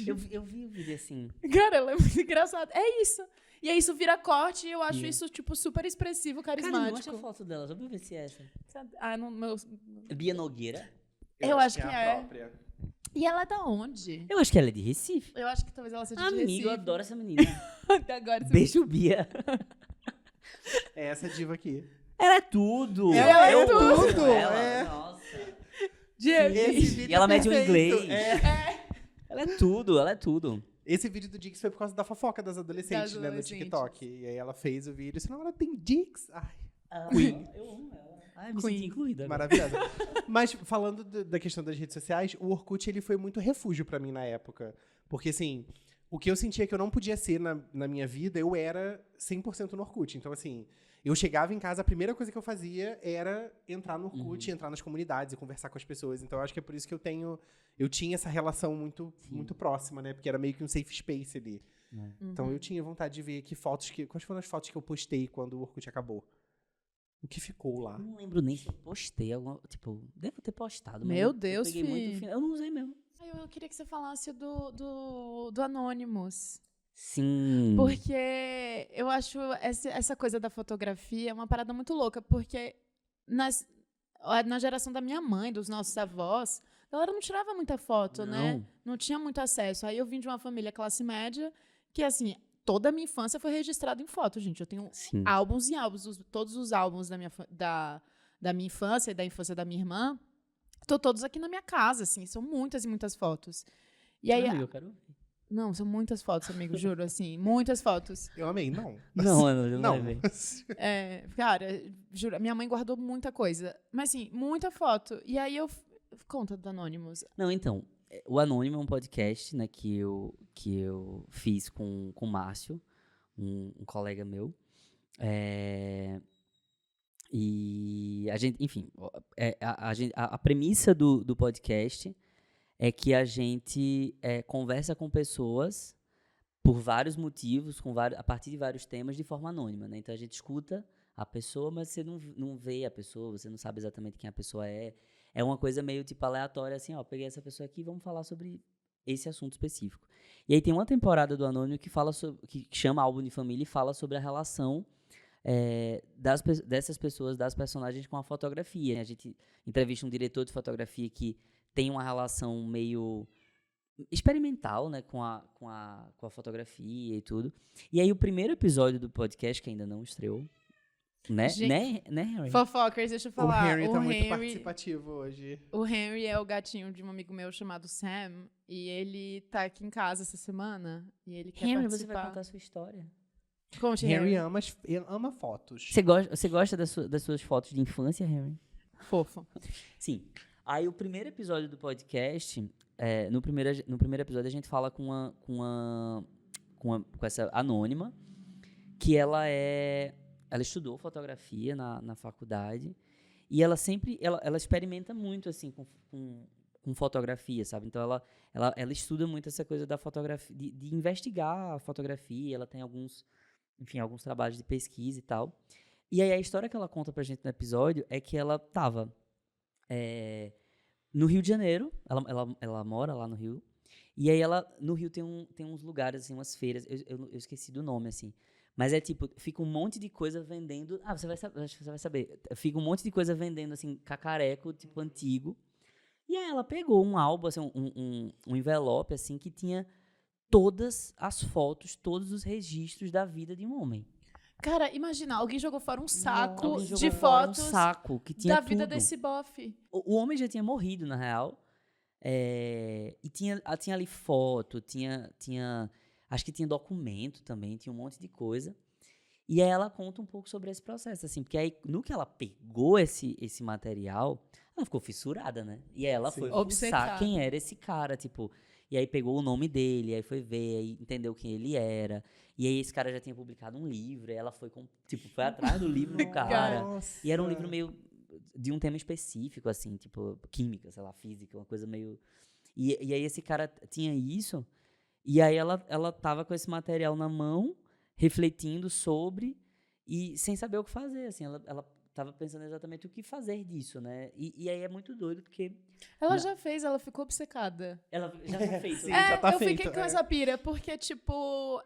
Eu vi o vídeo assim. Cara, ela é muito engraçada. É isso. E aí isso vira corte e eu acho Yeah. isso, tipo, super expressivo, Cara, não carismático. acha a foto dela, só pra eu ver se é essa. Não, Bia Nogueira? Eu acho que a é. própria. E ela é da onde? Eu acho que ela é de Recife. Eu acho que talvez ela seja de Amigo, eu Recife. adoro essa menina. Até agora. Beijo, Bia. É essa diva aqui. Ela é tudo. Ela é Eu tudo. amo ela. É. Nossa. Diego. vídeo E ela é mete o perfeito. inglês. É. Ela é tudo, ela é tudo. Esse vídeo do Dix foi por causa da fofoca das adolescentes, Das né, no adolescentes. TikTok. E aí ela fez o vídeo, senão ela tem Dix. Ai, Queen. Eu amo ela. Ai, me Queen. senti incluída. agora. maravilhosa. Mas falando da questão das redes sociais, o Orkut ele foi muito refúgio pra mim na época. Porque assim, o que eu sentia que eu não podia ser na minha vida, eu era 100% no Orkut. Então assim, eu chegava em casa, a primeira coisa que eu fazia era entrar no Orkut, entrar nas comunidades e conversar com as pessoas. Então eu acho que é por isso que eu tinha essa relação muito próxima, né? Porque era meio que um safe space ali. Então eu tinha vontade de ver quais foram as fotos que eu postei quando o Orkut acabou. O que ficou lá. Eu não lembro nem se eu postei alguma. Tipo, devo ter postado. mas Meu eu Deus, peguei muito fi. fino. Eu não usei mesmo. Eu queria que você falasse do Anonymous. Sim. Porque eu acho essa coisa da fotografia uma parada muito louca, porque na geração da minha mãe, dos nossos avós, a galera não tirava muita foto, né? Não tinha muito acesso. Aí eu vim de uma família classe média que, assim, toda a minha infância foi registrada em foto, gente. Eu tenho Sim. álbuns e álbuns, todos os álbuns da minha infância e da infância da minha irmã Tô todos aqui na minha casa, assim, são muitas e muitas fotos. E aí, Amigo, eu quero ver. não, são muitas fotos, amigo, juro, assim, muitas fotos. Eu amei, não. Não, eu não Não. vai ver. Cara, juro, minha mãe guardou muita coisa, mas assim, muita foto. E aí conta do Anonymous. Não, então, o Anônimo é um podcast, né, que eu fiz com o Márcio, um colega meu. E a gente, enfim, a premissa do podcast é que a gente conversa com pessoas por vários motivos, a partir de vários temas, de forma anônima, né? Então a gente escuta a pessoa, mas você não vê a pessoa, você não sabe exatamente quem a pessoa é. É uma coisa meio tipo aleatória, assim, ó, peguei essa pessoa aqui e vamos falar sobre esse assunto específico. E aí tem uma temporada do Anônimo que fala que chama Álbum de Família e fala sobre a relação dessas pessoas, das personagens com a fotografia. A gente entrevista um diretor de fotografia que tem uma relação meio experimental, né, com a fotografia e tudo. E aí o primeiro episódio do podcast, que ainda não estreou, né, Gente, né Harry? Fofocers, deixa eu O falar. Henry tá muito participativo hoje. O Henry é o gatinho de um amigo meu chamado Sam. E ele tá aqui em casa essa semana. E ele quer Henry, participar. você vai contar a sua história. Conte, Henry ama fotos. Você gosta das suas fotos de infância, Henry? Fofo. Sim. Aí o primeiro episódio do podcast, no primeiro episódio a gente fala com essa anônima, que ela estudou fotografia na faculdade e ela sempre ela experimenta muito assim com fotografia, sabe? Então ela estuda muito essa coisa da fotografia, de investigar a fotografia. Ela tem alguns trabalhos de pesquisa e tal. E aí a história que ela conta pra gente no episódio é que ela tava no Rio de Janeiro. Ela mora lá no Rio. E aí no Rio tem uns lugares, assim, umas feiras. Eu esqueci do nome, assim. Mas é tipo, fica um monte de coisa vendendo. Ah, você vai saber. Fica um monte de coisa vendendo, assim, cacareco, tipo, antigo. E aí ela pegou um álbum, assim, um envelope, assim, que tinha todas as fotos, todos os registros da vida de um homem. Cara, imagina, alguém jogou fora um saco Alguém jogou de fora fotos um saco que tinha da vida tudo. desse bofe. O homem já tinha morrido, na real. E tinha ali foto, acho que tinha documento também, tinha um monte de coisa. E aí ela conta um pouco sobre esse processo, assim, porque aí no que ela pegou esse material, ela ficou fissurada, né? E aí ela foi fuçar Obcecada. quem era esse cara, tipo, e aí pegou o nome dele, aí foi ver, aí entendeu quem ele era. E aí esse cara já tinha publicado um livro, e ela foi atrás do livro do cara. Nossa. E era um livro meio de um tema específico, assim, tipo, química, sei lá, física, uma coisa meio... E aí esse cara tinha isso, e aí ela tava com esse material na mão, refletindo sobre, e sem saber o que fazer, assim, ela tava pensando exatamente o que fazer disso, né? E aí é muito doido, porque... Ela já fez, ela ficou obcecada. Ela já tá feito. Sim, né? já tá eu feito, fiquei com essa pira, porque, tipo,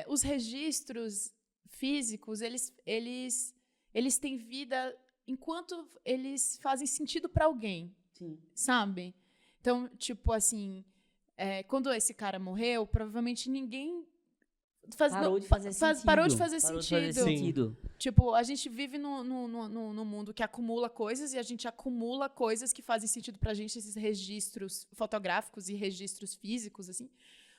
os registros físicos, eles têm vida enquanto eles fazem sentido pra alguém, Sim. sabe? Então, tipo, assim, quando esse cara morreu, provavelmente ninguém... Parou de fazer sentido. Parou de fazer sentido. sentido. Tipo, a gente vive no mundo que acumula coisas e a gente acumula coisas que fazem sentido pra gente, esses registros fotográficos e registros físicos, assim.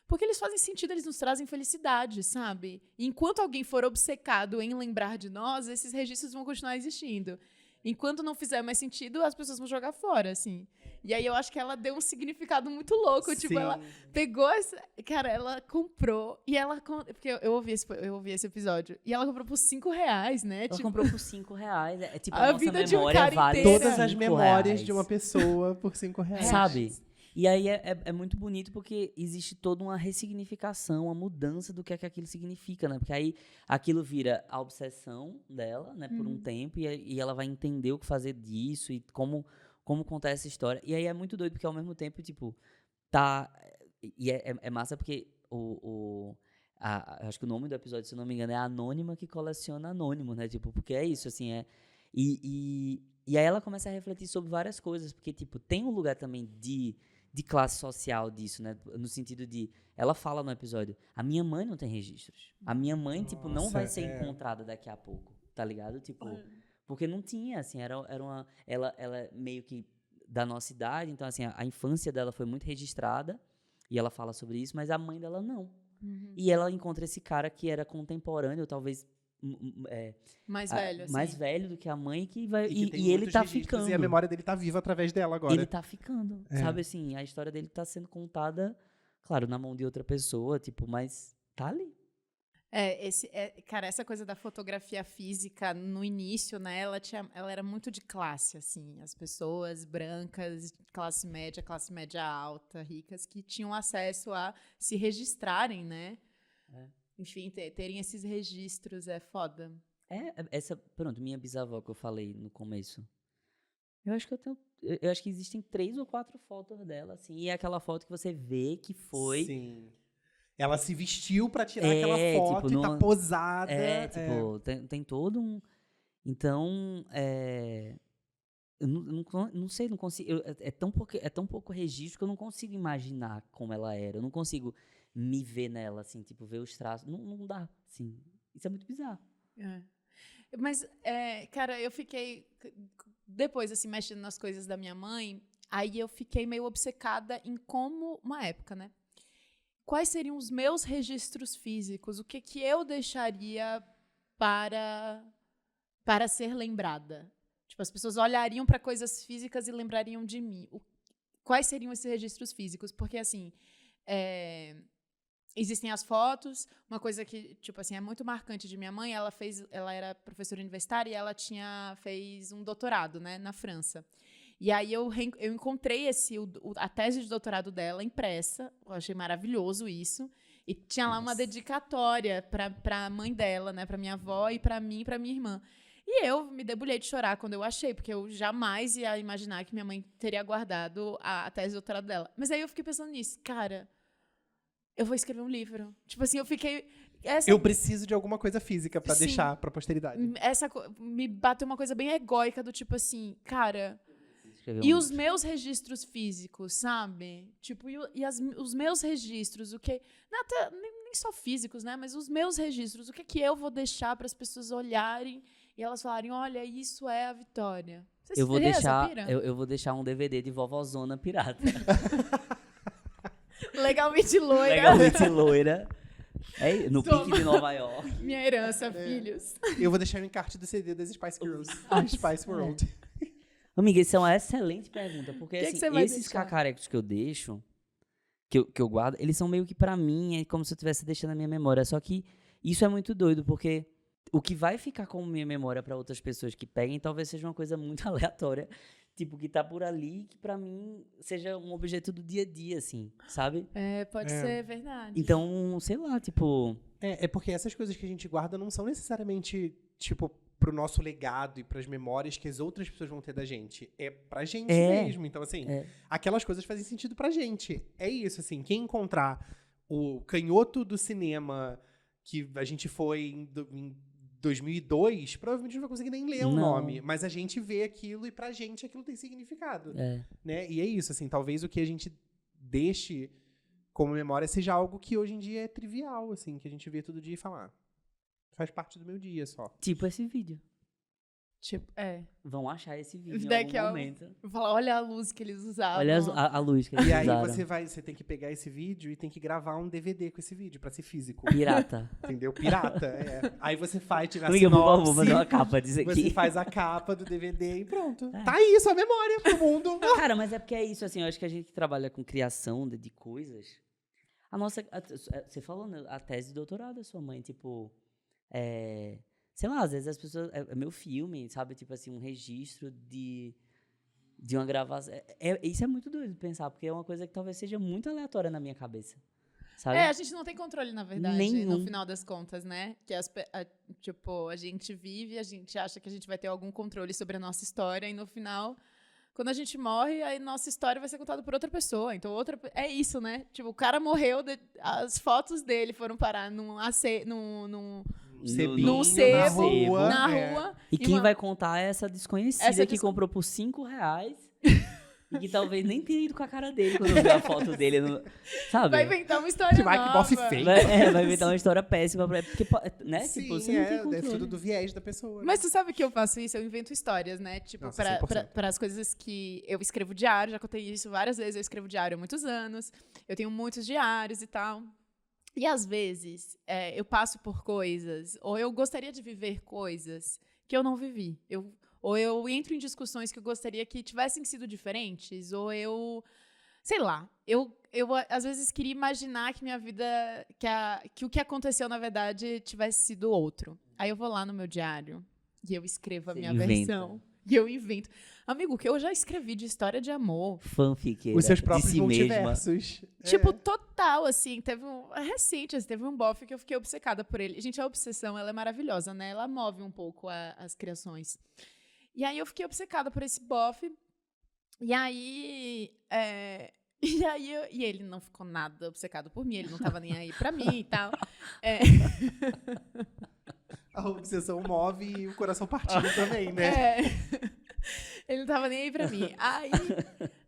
Porque eles fazem sentido, eles nos trazem felicidade, sabe? E enquanto alguém for obcecado em lembrar de nós, esses registros vão continuar existindo. Enquanto não fizer mais sentido, as pessoas vão jogar fora, assim. E aí eu acho que ela deu um significado muito louco. Tipo, ela pegou essa... Cara, ela comprou e ela... Porque eu ouvi esse episódio. E ela comprou por R$5, né? Ela comprou por R$5. É tipo, A a nossa vida de um memória cara vale inteira. Todas as R$5. memórias de uma pessoa por R$5. Sabe? E aí é muito bonito porque existe toda uma ressignificação, uma mudança do que é que aquilo significa, né? Porque aí aquilo vira a obsessão dela, né? Por um tempo, e ela vai entender o que fazer disso e como contar essa história. E aí é muito doido, porque ao mesmo tempo, tipo, tá... E é massa porque acho que o nome do episódio, se eu não me engano, é a Anônima que coleciona anônimo, né? Tipo, porque é isso, assim, E aí ela começa a refletir sobre várias coisas, porque, tipo, tem um lugar também de classe social disso, né? No sentido de... Ela fala no episódio, a minha mãe não tem registros. A minha mãe, tipo, não vai ser encontrada daqui a pouco, tá ligado? Tipo, porque não tinha, assim, era uma... Ela meio que da nossa idade, então, assim, a infância dela foi muito registrada, e ela fala sobre isso, mas a mãe dela não. E ela encontra esse cara que era contemporâneo, talvez Mais velho, assim. mais velho do que a mãe, que vai, que tem e ele muitos tá registros, ficando. E a memória dele tá viva através dela agora. Ele tá ficando, sabe assim? A história dele tá sendo contada, claro, na mão de outra pessoa, tipo, mas tá ali. Cara, essa coisa da fotografia física, no início, né, ela era muito de classe, assim. As pessoas brancas, classe média alta, ricas, que tinham acesso a se registrarem, né? Enfim, terem esses registros é foda. Pronto, minha bisavó que eu falei no começo. Eu acho que existem 3 ou 4 fotos dela, assim, e é aquela foto que você vê que foi... Sim. Ela se vestiu pra tirar aquela foto tipo, e tá posada. Tem todo um... Então, eu não sei, não consigo... É tão pouco registro que eu não consigo imaginar como ela era. Eu não consigo me ver nela, assim, tipo, ver os traços. Não dá, assim. Isso é muito bizarro. Mas, cara, eu fiquei... Depois, assim, mexendo nas coisas da minha mãe, aí eu fiquei meio obcecada em como... Uma época, né? Quais seriam os meus registros físicos? O que eu deixaria para ser lembrada? Tipo, as pessoas olhariam para coisas físicas e lembrariam de mim. Quais seriam esses registros físicos? Porque, assim, existem as fotos. Uma coisa que, tipo assim, é muito marcante de minha mãe, ela era professora universitária e ela fez um doutorado, né, na França. E aí eu encontrei a tese de doutorado dela impressa, eu achei maravilhoso isso, e tinha lá uma dedicatória para a mãe dela, né, para minha avó e para mim e para minha irmã. E eu me debulhei de chorar quando eu achei, porque eu jamais ia imaginar que minha mãe teria guardado a tese de doutorado dela. Mas aí eu fiquei pensando nisso, cara, eu vou escrever um livro. Tipo assim, eu fiquei... Eu preciso de alguma coisa física pra deixar pra posteridade. Me bateu uma coisa bem egóica do tipo assim, cara... E os meus registros físicos, sabe? Tipo, os meus registros, nem só físicos, né? Mas os meus registros, o que eu vou deixar para as pessoas olharem e elas falarem, olha, isso é a Vitória. Eu vou deixar um DVD de Vovózona Pirata. Legalmente loira. Legalmente loira. No pique de Nova York. Minha herança, filhos. Eu vou deixar o encarte do CD das Spice Girls. Spice World. Amiga, isso é uma excelente pergunta, porque Que assim, você vai esses deixar? cacarecos que eu deixo, que eu guardo, eles são meio que pra mim, é como se eu estivesse deixando na minha memória. Só que isso é muito doido, porque o que vai ficar como minha memória pra outras pessoas que peguem, talvez seja uma coisa muito aleatória, tipo, que tá por ali, que pra mim seja um objeto do dia a dia, assim, sabe? Pode ser verdade. Então, sei lá, tipo... É porque essas coisas que a gente guarda não são necessariamente, tipo, pro nosso legado e pras memórias que as outras pessoas vão ter da gente. É pra gente mesmo. Então, assim, aquelas coisas fazem sentido pra gente. É isso, assim, quem encontrar o canhoto do cinema que a gente foi em 2002, provavelmente não vai conseguir nem ler o nome. Mas a gente vê aquilo e pra gente aquilo tem significado. Né? E é isso, assim, talvez o que a gente deixe como memória seja algo que hoje em dia é trivial, assim, que a gente vê todo dia e fala, faz parte do meu dia só. Tipo esse vídeo. Tipo, Vão achar esse vídeo Daqui em algum momento. Falar, olha a luz que eles usavam. Olha a luz que eles E usaram. aí você tem que pegar esse vídeo e tem que gravar um DVD com esse vídeo pra ser físico. Pirata. Entendeu? Pirata, Aí você faz, tirar Amiga, sinopse, vou fazer uma capa disso aqui. você faz a capa do DVD e pronto. Tá aí, sua memória pro mundo. Cara, mas é porque é isso, assim, eu acho que a gente que trabalha com criação de coisas, você falou, né, a tese de doutorado da sua mãe, tipo, sei lá, às vezes as pessoas, é meu filme, sabe, tipo assim, um registro de uma gravação, isso é muito doido de pensar, porque é uma coisa que talvez seja muito aleatória na minha cabeça, sabe? A gente não tem controle, na verdade, Nenhum. no final das contas, né? Que tipo, a gente vive, a gente acha que a gente vai ter algum controle sobre a nossa história e no final, quando a gente morre, a nossa história vai ser contada por outra pessoa. Então, é isso, né? Tipo, o cara morreu, as fotos dele foram parar num sebo, na rua. E quem vai contar é essa desconhecida que comprou por R$5 E que talvez nem tenha ido com a cara dele quando eu ver a foto dele, sabe? Vai inventar uma história Tipo, ai, que nova. bofe feio. Vai inventar uma história péssima, porque, né? Sim, Tipo, você não tem é controle. fruto do viés da pessoa. Mas tu sabe que eu faço isso? Eu invento histórias, né? Tipo, Nossa, 100%. para as coisas que eu escrevo diário, já contei isso várias vezes, eu escrevo diário há muitos anos, eu tenho muitos diários e tal. E às vezes eu passo por coisas, ou eu gostaria de viver coisas que eu não vivi. Ou eu entro em discussões que eu gostaria que tivessem sido diferentes, ou eu, sei lá, eu às vezes queria imaginar que minha vida, que o que aconteceu na verdade tivesse sido outro. Aí eu vou lá no meu diário e eu escrevo a Você minha inventa. versão. E eu invento. Amigo, o que eu já escrevi de história de amor. Fanfiqueira Os seus de próprios si mesma. multiversos. Tipo, total, assim, recente, assim, teve um bofe que eu fiquei obcecada por ele. Gente, a obsessão, ela é maravilhosa, né? Ela move um pouco as criações. E aí eu fiquei obcecada por esse bofe. E aí, e ele não ficou nada obcecado por mim, ele não tava nem aí pra mim e tal. A obsessão move e o coração partido também, né? Ele não tava nem aí pra mim. Aí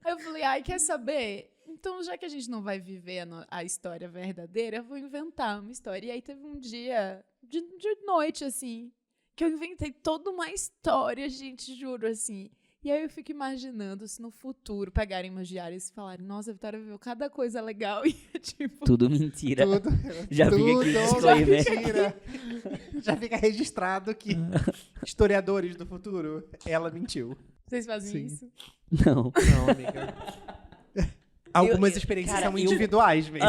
eu falei, ai, quer saber? Então, já que a gente não vai viver a história verdadeira, eu vou inventar uma história. E aí teve um dia, de noite, assim, que eu inventei toda uma história, gente, juro, assim. E aí eu fico imaginando se no futuro pegarem meus diários e falarem, nossa, a Vitória viveu cada coisa legal. E tipo, Tudo mentira. Tudo, Já fica aqui o tudo disclaimer. mentira. Já fica registrado que historiadores do futuro, ela mentiu. vocês fazem Sim. isso? Não. Não, amiga. Algumas experiências cara, são individuais mesmo.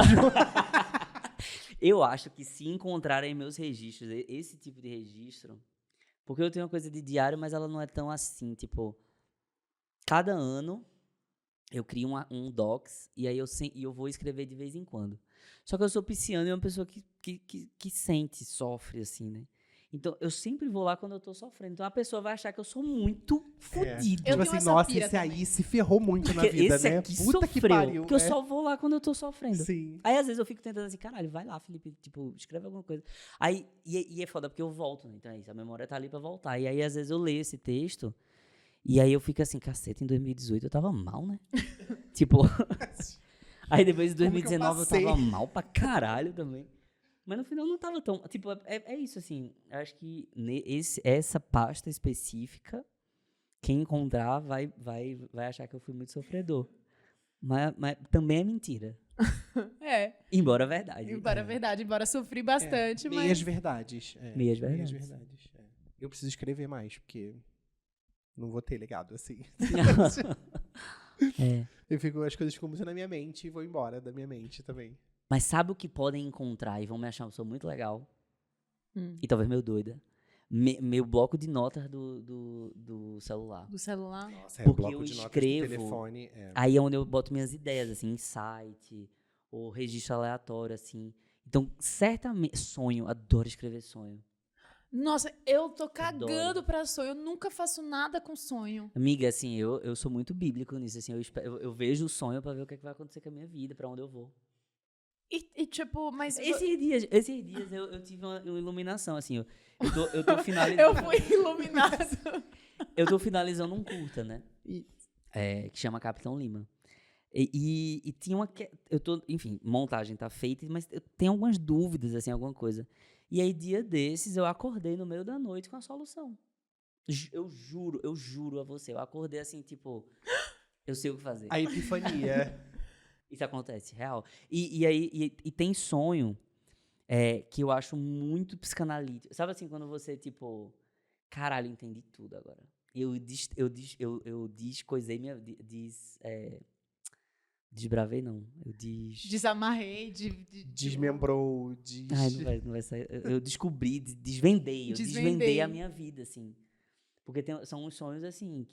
Eu acho que se encontrarem meus registros, esse tipo de registro, porque eu tenho uma coisa de diário, mas ela não é tão assim, tipo, cada ano eu crio um docs e aí eu vou escrever de vez em quando. Só que eu sou pisciano e é uma pessoa que sente, sofre, assim, né? Então, eu sempre vou lá quando eu tô sofrendo. Então, a pessoa vai achar que eu sou muito fodido. Eu Tipo tenho assim, essa nossa, pira esse aí também. se ferrou muito na Porque vida, esse né? aqui Puta que sofreu, pariu. porque eu só vou lá quando eu tô sofrendo. Sim. Aí, às vezes, eu fico tentando assim, caralho, vai lá, Felipe, tipo, escreve alguma coisa. Aí, e é foda, porque eu volto, né? Então é isso, a memória tá ali pra voltar. E aí, às vezes, eu leio esse texto, e aí eu fico assim, caceta, em 2018 eu tava mal, né? Tipo, aí depois de Como que eu 2019 eu passei? tava mal pra caralho também. Mas no final não tava tão, tipo, é isso, assim, eu acho que essa pasta específica, quem encontrar vai achar que eu fui muito sofredor. Mas também é mentira. Embora verdade. Embora a verdade, embora sofri bastante, Meias mas... verdades. Meias verdades. verdades. Eu preciso escrever mais, porque não vou ter legado assim. É. As coisas ficam muito na minha mente e vou embora da minha mente também. Mas sabe o que podem encontrar e vão me achar uma pessoa muito legal? Hum. E talvez meio doida. Meu bloco de notas do celular. Do celular. Nossa, o Porque bloco eu de notas escrevo- do telefone. Aí é onde eu boto minhas ideias, assim, insight, ou registro aleatório, assim. Então, certamente, sonho, adoro escrever sonho. Nossa, eu tô Adoro. cagando pra sonho. Eu nunca faço nada com sonho. Amiga, assim, eu sou muito bíblico nisso, assim, eu vejo o sonho pra ver o que, é que vai acontecer com a minha vida, pra onde eu vou. E tipo, mas... Esses dias eu tive uma iluminação, assim, eu tô finalizando... Eu fui iluminado. Eu tô finalizando um curta, né? Isso. Que chama Capitão Lima. E tinha uma... enfim, montagem tá feita, mas eu tenho algumas dúvidas, assim, alguma coisa. E aí, dia desses, eu acordei no meio da noite com a solução. Eu juro a você. Eu acordei assim, tipo, eu sei o que fazer. A epifania. Isso acontece, real. E aí, tem sonho que eu acho muito psicanalítico. Sabe assim, quando você, tipo, caralho, entendi tudo agora. Eu descoisei minha... Desbravei, não. Desamarrei, Desmembrou. Ai, não vai sair. Eu descobri, desvendei. Eu desvendei a minha vida, assim. Porque são uns sonhos, assim,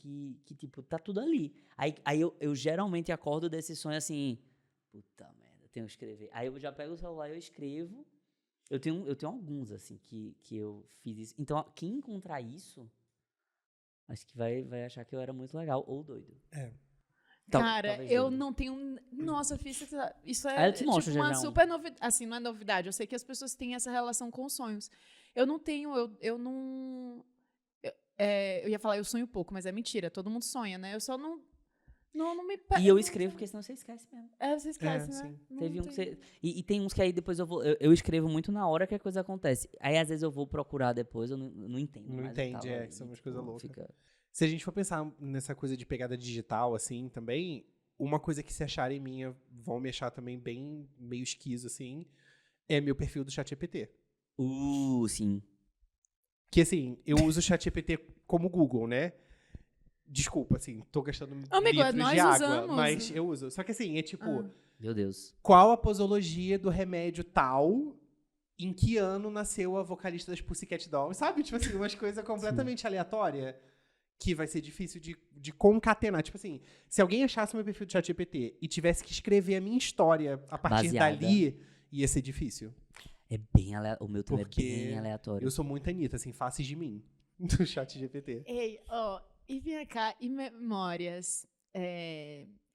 que tipo, tá tudo ali. Aí eu geralmente acordo desse sonho, assim, puta merda, tenho que escrever. Aí eu já pego o celular e eu escrevo. Eu tenho alguns, assim, que eu fiz isso. Então, quem encontrar isso, acho que vai achar que eu era muito legal ou doido. Cara, Talvez eu doido. não tenho... Nossa, isso Aí é eu te mostro tipo uma já um. super novidade. Assim, não é novidade. Eu sei que as pessoas têm essa relação com os sonhos. Eu não tenho... Eu não... eu ia falar, eu sonho pouco, mas é mentira. Todo mundo sonha, né? Eu só não Não me E eu escrevo porque senão você esquece mesmo. Você esquece, né? sim. Teve um que você... E tem uns que aí depois eu escrevo muito na hora que a coisa acontece. Aí às vezes eu vou procurar depois, eu não entendo. Não mais o que entende, tava ali, que são umas coisas loucas. fica- Se a gente for pensar nessa coisa de pegada digital, assim, também, uma coisa que se acharem minha, vão me achar também bem meio esquizo, assim, é meu perfil do ChatGPT. Sim. Que, assim, eu uso o ChatGPT como Google, né? Desculpa, assim, tô gastando Amigo, litros nós de água, usamos. mas eu uso. Só que, assim, é tipo, Meu Deus. qual a posologia do remédio tal, em que ano nasceu a vocalista das Pussycat Dolls, sabe? Tipo assim, umas coisas completamente aleatórias que vai ser difícil de concatenar. Tipo assim, se alguém achasse o meu perfil do ChatGPT e tivesse que escrever a minha história a partir Baseada. dali, ia ser difícil. É bem aleatório. O meu também é Porque bem aleatório. eu sou muito Anitta, assim, faces de mim, do ChatGPT. Ei, e vem cá, e memórias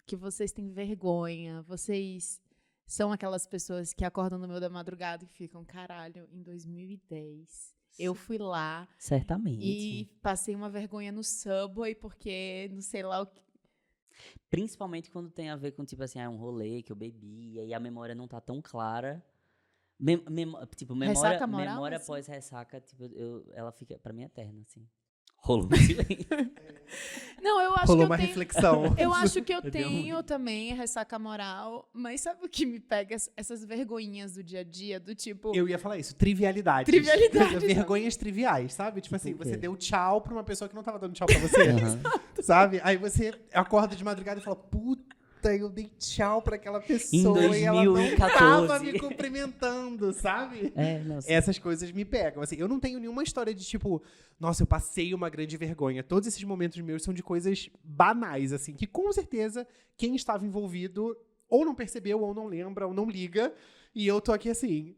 que vocês têm vergonha? Vocês são aquelas pessoas que acordam no meio da madrugada e ficam, caralho, em 2010 eu fui lá Certamente. e passei uma vergonha no Subway porque não sei lá o que. Principalmente quando tem a ver com, tipo assim, um rolê que eu bebi, e aí a memória não tá tão clara. Tipo, Ressaca moral, memória assim? após ressaca, tipo, ela fica, pra mim, eterna, assim. Rolou um silêncio. Não, eu acho Rolou que eu uma tenho. reflexão. Eu acho que eu Eu tenho tenho também ressaca moral, mas sabe o que me pega? Essas vergonhinhas do dia a dia, do tipo. Eu ia falar isso, trivialidades. Trivialidades. Vergonhas triviais, sabe? Tipo Tipo assim, o você quê? deu tchau pra uma pessoa que não tava dando tchau pra você. Aham. Sabe? Aí você acorda de madrugada e fala, puta, eu dei tchau pra aquela pessoa Em e ela não 2014. tava me cumprimentando, sabe? Não sei. Essas coisas me pegam. Assim, eu não tenho nenhuma história de tipo, nossa, eu passei uma grande vergonha. Todos esses momentos meus são de coisas banais, assim, que com certeza quem estava envolvido ou não percebeu, ou não lembra, ou não liga. E eu tô aqui assim.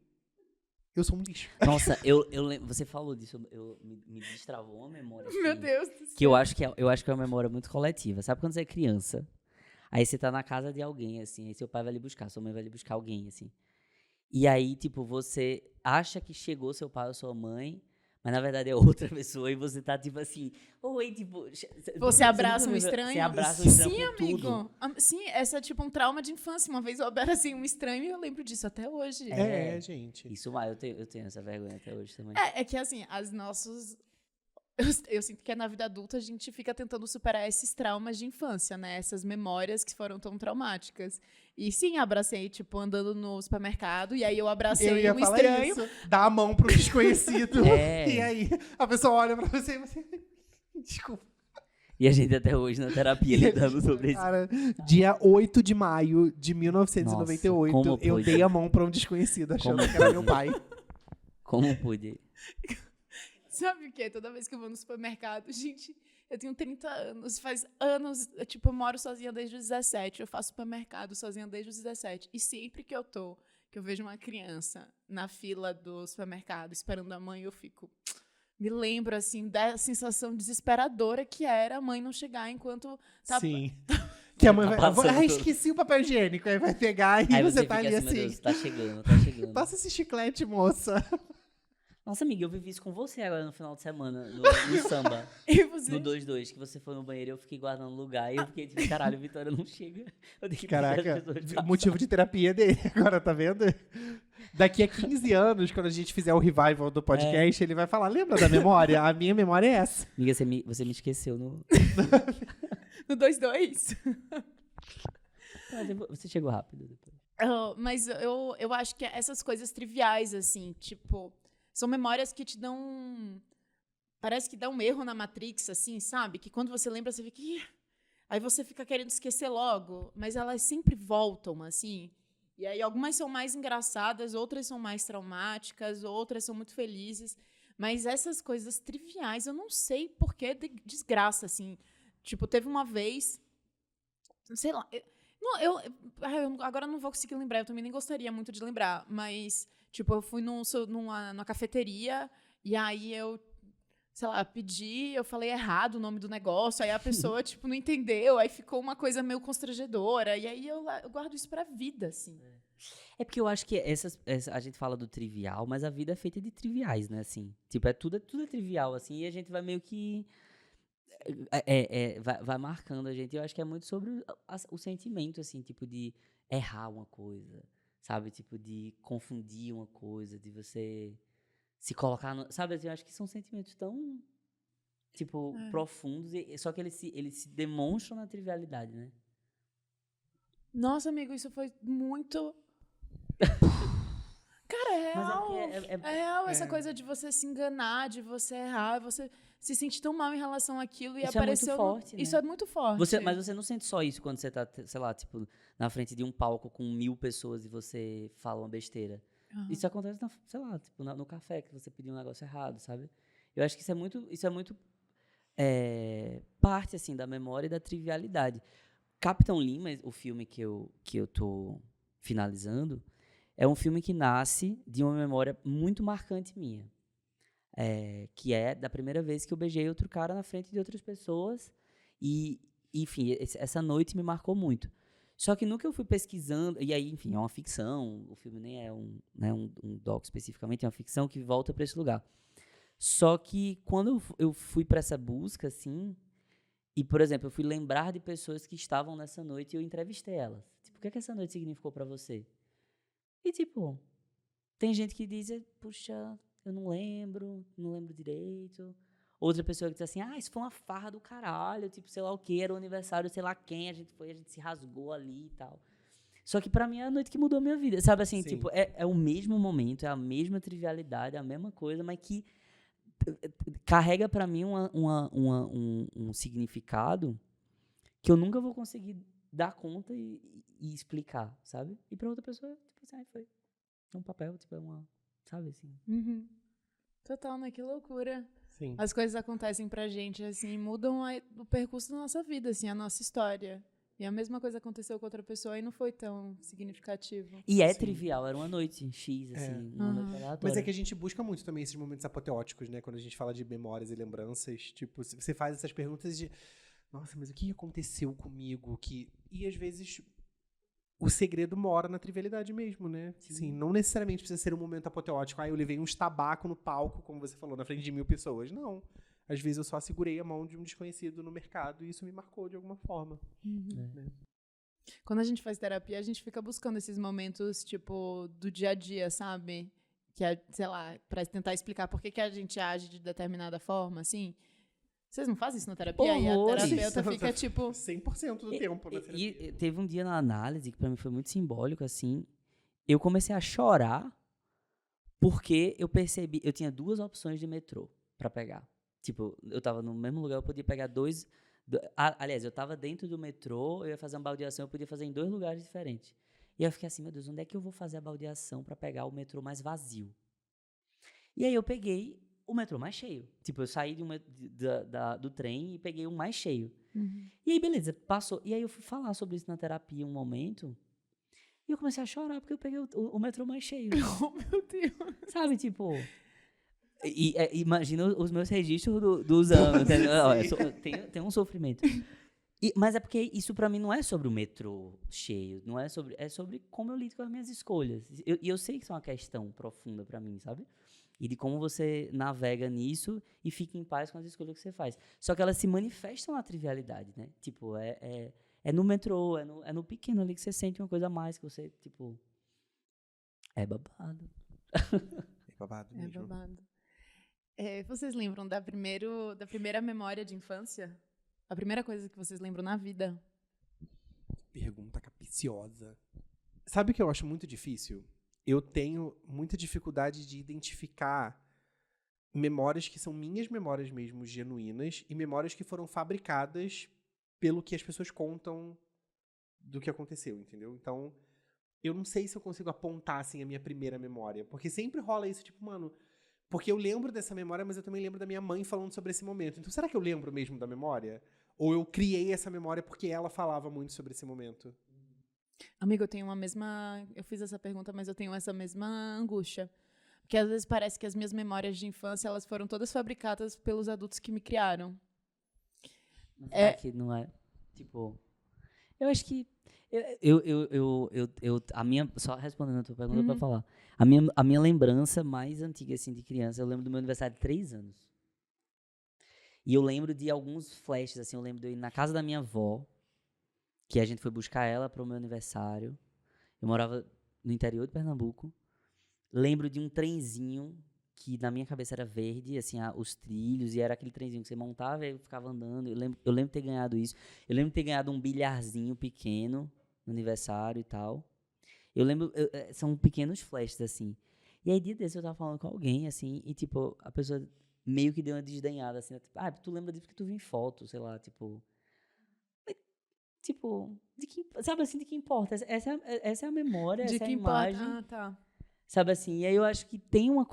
Eu sou um lixo. Nossa, eu lembro, você falou disso, me destravou uma memória. Meu assim, Deus do céu. Que eu acho que é uma memória muito coletiva. Sabe quando você é criança? Aí você tá na casa de alguém, assim, aí seu pai vai lhe buscar, sua mãe vai lhe buscar alguém, assim. E aí, tipo, você acha que chegou seu pai ou sua mãe, mas na verdade é outra pessoa, e você tá, tipo assim, oi, tipo... Você abraça um nunca- estranho? Você abraça um estranho Sim, com tudo. amigo. Sim, essa é tipo um trauma de infância. Uma vez eu abracei um estranho e eu lembro disso até hoje. É. Gente. Isso vai, eu tenho essa vergonha até hoje também. É que assim, as nossas. Eu sinto que na vida adulta a gente fica tentando superar esses traumas de infância, né? Essas memórias que foram tão traumáticas. E sim, abracei, tipo, andando no supermercado, e aí eu abracei Eu ia um falar estranho. isso. Dá a mão pro desconhecido. É. E aí a pessoa olha pra você e você... Desculpa. E a gente até hoje na terapia lidando sobre isso. Cara, dia 8 de maio de 1998, Nossa, como eu pôde? dei a mão pra um desconhecido, achando Como que era pôde? meu pai. Como pude? Sabe o quê? Toda vez que eu vou no supermercado, gente, eu tenho 30 anos, faz anos, eu moro sozinha desde os 17, eu faço supermercado sozinha desde os 17. E sempre que eu vejo uma criança na fila do supermercado esperando a mãe, eu fico... Me lembro, assim, da sensação desesperadora que era a mãe não chegar enquanto... Sim. Que a mãe Tá vai... passando Ah, tudo. esqueci o papel higiênico. Aí vai pegar e Aí você fica tá ali meu assim. Deus, tá chegando. Passa esse chiclete, moça. Nossa, amiga, eu vivi isso com você agora no final de semana, no samba. E você... No 2-2, que você foi no banheiro, eu fiquei guardando lugar e eu fiquei tipo, caralho, Vitória não chega. Eu tenho que pedir as Caraca, pessoas passarem. motivo de terapia dele agora, tá vendo? Daqui a 15 anos, quando a gente fizer o revival do podcast, ele vai falar, lembra da memória? A minha memória é essa. Amiga, você me esqueceu no... No 2-2. Mas você chegou rápido depois. Mas eu acho que essas coisas triviais, assim, tipo... São memórias que te dão... Parece que dá um erro na Matrix, assim, sabe? Que quando você lembra, você fica... "Ih". Aí você fica querendo esquecer logo. Mas elas sempre voltam, assim. E aí algumas são mais engraçadas, outras são mais traumáticas, outras são muito felizes. Mas essas coisas triviais, eu não sei por que desgraça, assim. Tipo, teve uma vez... Sei lá... eu agora não vou conseguir lembrar, eu também nem gostaria muito de lembrar, mas, tipo, eu fui numa cafeteria e aí eu, sei lá, pedi, eu falei errado o nome do negócio, aí a pessoa, tipo, não entendeu, aí ficou uma coisa meio constrangedora, e aí eu guardo isso pra vida, assim. É porque eu acho que a gente fala do trivial, mas a vida é feita de triviais, né, assim. Tipo, tudo é trivial, assim, e a gente vai meio que vai marcando a gente. Eu acho que é muito sobre o sentimento, assim, tipo, de errar uma coisa, sabe? Tipo, de confundir uma coisa, de você se colocar... sabe, assim, eu acho que são sentimentos tão, tipo, profundos, só que eles se demonstram na trivialidade, né? Nossa, amigo, isso foi muito... Cara, é Mas real. é porque É real essa coisa de você se enganar, de você errar, você se sentir tão mal em relação àquilo e isso é muito apareceu... forte, né? Isso é muito forte. Mas você não sente só isso quando você tá, sei lá, tipo, na frente de um palco com 1000 pessoas e você fala uma besteira. Isso acontece, sei lá, tipo, no café, que você pediu um negócio errado, sabe? Eu acho que isso é muito parte, assim, da memória e da trivialidade. Capitão Lima, o filme que eu tô finalizando, é um filme que nasce de uma memória muito marcante minha. Que é da primeira vez que eu beijei outro cara na frente de outras pessoas. E, enfim, essa noite me marcou muito. Só que no que eu fui pesquisando, e aí, enfim, é uma ficção, o filme nem é um doc especificamente, é uma ficção que volta para esse lugar. Só que quando eu fui para essa busca, assim, e, por exemplo, eu fui lembrar de pessoas que estavam nessa noite e eu entrevistei elas. Tipo, o que é que essa noite significou para você? E, tipo, tem gente que diz, puxa, eu não lembro direito. Outra pessoa que diz assim, isso foi uma farra do caralho, tipo, sei lá o que, era o aniversário, sei lá quem, a gente se rasgou ali e tal. Só que pra mim é a noite que mudou a minha vida, sabe assim, Sim. tipo, é o mesmo momento, é a mesma trivialidade, é a mesma coisa, mas que carrega pra mim um significado que eu nunca vou conseguir dar conta e explicar, sabe? E pra outra pessoa, tipo assim, foi um papel, tipo, sabe assim. Uhum. Total, né? Que loucura. Sim. As coisas acontecem pra gente, assim, mudam o percurso da nossa vida, assim, a nossa história. E a mesma coisa aconteceu com outra pessoa e não foi tão significativo. E Sim. trivial, era uma noite X, assim, uma noite aleatória. Mas é que a gente busca muito também esses momentos apoteóticos, né? Quando a gente fala de memórias e lembranças. Tipo, você faz essas perguntas de... Nossa, mas o que aconteceu comigo? E às vezes o segredo mora na trivialidade mesmo, né? Sim, não necessariamente precisa ser um momento apoteótico. Eu levei uns tabaco no palco, como você falou, na frente de 1000 pessoas. Não. Às vezes eu só segurei a mão de um desconhecido no mercado e isso me marcou de alguma forma. Né? Quando a gente faz terapia, a gente fica buscando esses momentos, tipo, do dia a dia, sabe? Que é, sei lá, pra tentar explicar por que a gente age de determinada forma, assim. Vocês não fazem isso na terapia? Horrores. E a terapeuta fica, tipo... 100% do tempo na terapia. E teve um dia na análise que pra mim foi muito simbólico, assim. Eu comecei a chorar porque eu percebi... Eu tinha 2 opções de metrô pra pegar. Tipo, eu tava no mesmo lugar, eu podia pegar 2... Aliás, eu tava dentro do metrô, eu ia fazer uma baldeação, eu podia fazer em 2 lugares diferentes. E eu fiquei assim, meu Deus, onde é que eu vou fazer a baldeação pra pegar o metrô mais vazio? E aí eu peguei o metrô mais cheio. Tipo, eu saí do trem e peguei o mais cheio. E aí, beleza, passou. E aí eu fui falar sobre isso na terapia um momento. E eu comecei a chorar porque eu peguei o metrô mais cheio. Oh, meu Deus. Sabe, tipo... imagina os meus registros dos anos. Entendeu? Tem um sofrimento. Mas é porque isso pra mim não é sobre o metrô cheio. Não é sobre... É sobre como eu lido com as minhas escolhas. E eu sei que isso é uma questão profunda pra mim, sabe? E de como você navega nisso e fica em paz com as escolhas que você faz. Só que elas se manifestam na trivialidade, né? Tipo, é no metrô, é no pequeno ali que você sente uma coisa a mais, que você, tipo... É babado. É babado mesmo. É babado. Vocês lembram da primeira memória de infância? A primeira coisa que vocês lembram na vida? Pergunta capciosa. Sabe o que eu acho muito difícil? Eu tenho muita dificuldade de identificar memórias que são minhas memórias mesmo, genuínas, e memórias que foram fabricadas pelo que as pessoas contam do que aconteceu, entendeu? Então, eu não sei se eu consigo apontar, assim, a minha primeira memória. Porque sempre rola isso, tipo, mano... Porque eu lembro dessa memória, mas eu também lembro da minha mãe falando sobre esse momento. Então, será que eu lembro mesmo da memória? Ou eu criei essa memória porque ela falava muito sobre esse momento? Amigo, eu tenho uma mesma... Eu fiz essa pergunta, mas eu tenho essa mesma angústia. Porque às vezes parece que as minhas memórias de infância, elas foram todas fabricadas pelos adultos que me criaram. Mas será que não é? Tipo... Eu acho que... a minha... Só respondendo a tua pergunta pra falar. A minha lembrança mais antiga, assim, de criança, eu lembro do meu aniversário de 3 anos. E eu lembro de alguns flashes, assim, eu lembro de eu ir na casa da minha avó, que a gente foi buscar ela para o meu aniversário. Eu morava no interior de Pernambuco. Lembro de um trenzinho que na minha cabeça era verde, assim, os trilhos, e era aquele trenzinho que você montava e eu ficava andando. Eu lembro de ter ganhado isso. Eu lembro de ter ganhado um bilharzinho pequeno no aniversário e tal. Eu lembro, são pequenos flashes, assim. E aí, dia desse, eu tava falando com alguém, assim, e, tipo, a pessoa meio que deu uma desdenhada, assim, tipo, tu lembra disso porque tu viu em foto, sei lá, tipo... Tipo, sabe assim, de que importa? Essa é a memória, De essa é a que importa? imagem. Ah, tá. Sabe assim, e aí eu acho que tem uma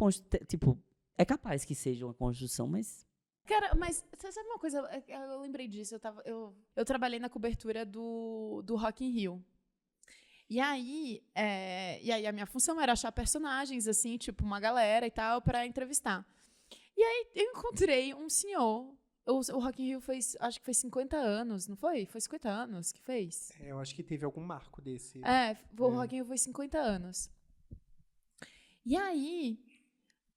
tipo, é capaz que seja uma construção, mas... Cara, mas você sabe uma coisa? Eu lembrei disso. Eu trabalhei na cobertura do Rock in Rio. E aí a minha função era achar personagens, assim, tipo, uma galera e tal, pra entrevistar. E aí eu encontrei um senhor. O Rock in Rio fez, acho que foi 50 anos, não foi? Foi 50 anos que fez? Eu acho que teve algum marco desse. O Rock in Rio foi 50 anos. E aí,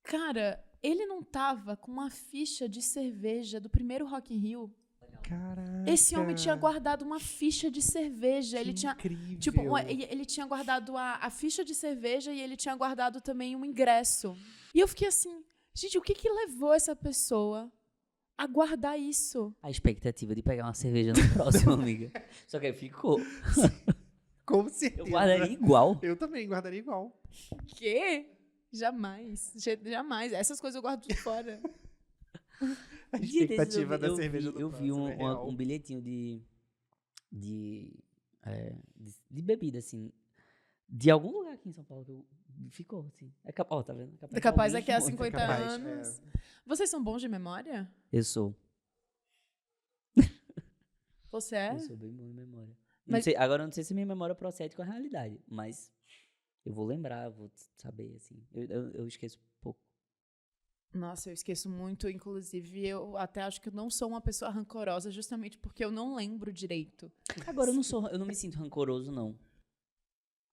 cara, ele não tava com uma ficha de cerveja do primeiro Rock in Rio. Caraca. Esse homem tinha guardado uma ficha de cerveja. Ele tinha, incrível. tipo, ele tinha guardado a ficha de cerveja e ele tinha guardado também um ingresso. E eu fiquei assim, gente, o que levou essa pessoa a guardar isso? A expectativa de pegar uma cerveja no próximo, amiga. Só que aí ficou. Com certeza. Eu guardaria igual. Eu também guardaria igual. Quê? Jamais. Jamais. Essas coisas eu guardo tudo fora. A expectativa da eu cerveja vi, do eu vi próximo é real. um bilhetinho de bebida, assim, de algum lugar aqui em São Paulo que ficou, assim. Tá vendo? É capaz alguém daqui a que 50 capaz, anos. Vocês são bons de memória? Eu sou. Você é? Eu sou bem bom de memória. Mas- Agora, eu não sei se minha memória procede com a realidade, mas eu vou lembrar, eu vou saber, assim. Eu esqueço pouco. Nossa, eu esqueço muito. Inclusive, eu até acho que eu não sou uma pessoa rancorosa justamente porque eu não lembro direito. Agora, eu não me sinto rancoroso, não.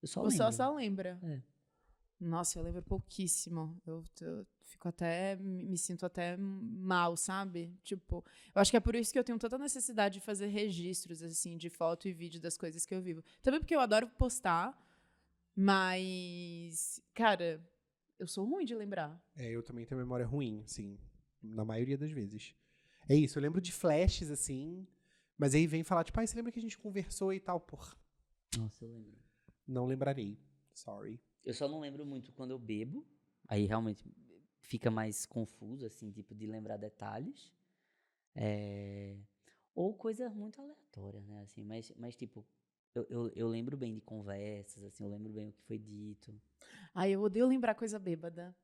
Eu só Você lembro. só lembra? É. Nossa, eu lembro pouquíssimo. Eu fico até... Me sinto até mal, sabe? Tipo, eu acho que é por isso que eu tenho tanta necessidade de fazer registros, assim, de foto e vídeo das coisas que eu vivo. Também porque eu adoro postar, mas... Cara, eu sou ruim de lembrar. Eu também tenho memória ruim, assim, na maioria das vezes. É isso, eu lembro de flashes, assim, mas aí vem falar, tipo, você lembra que a gente conversou e tal? Porra, Nossa, eu lembro. não lembrarei. Sorry. Eu só não lembro muito quando eu bebo. Aí realmente fica mais confuso, assim, tipo, de lembrar detalhes. Ou coisas muito aleatórias, né? Assim, mas tipo, eu lembro bem de conversas, assim, eu lembro bem o que foi dito. Ai, eu odeio lembrar coisa bêbada.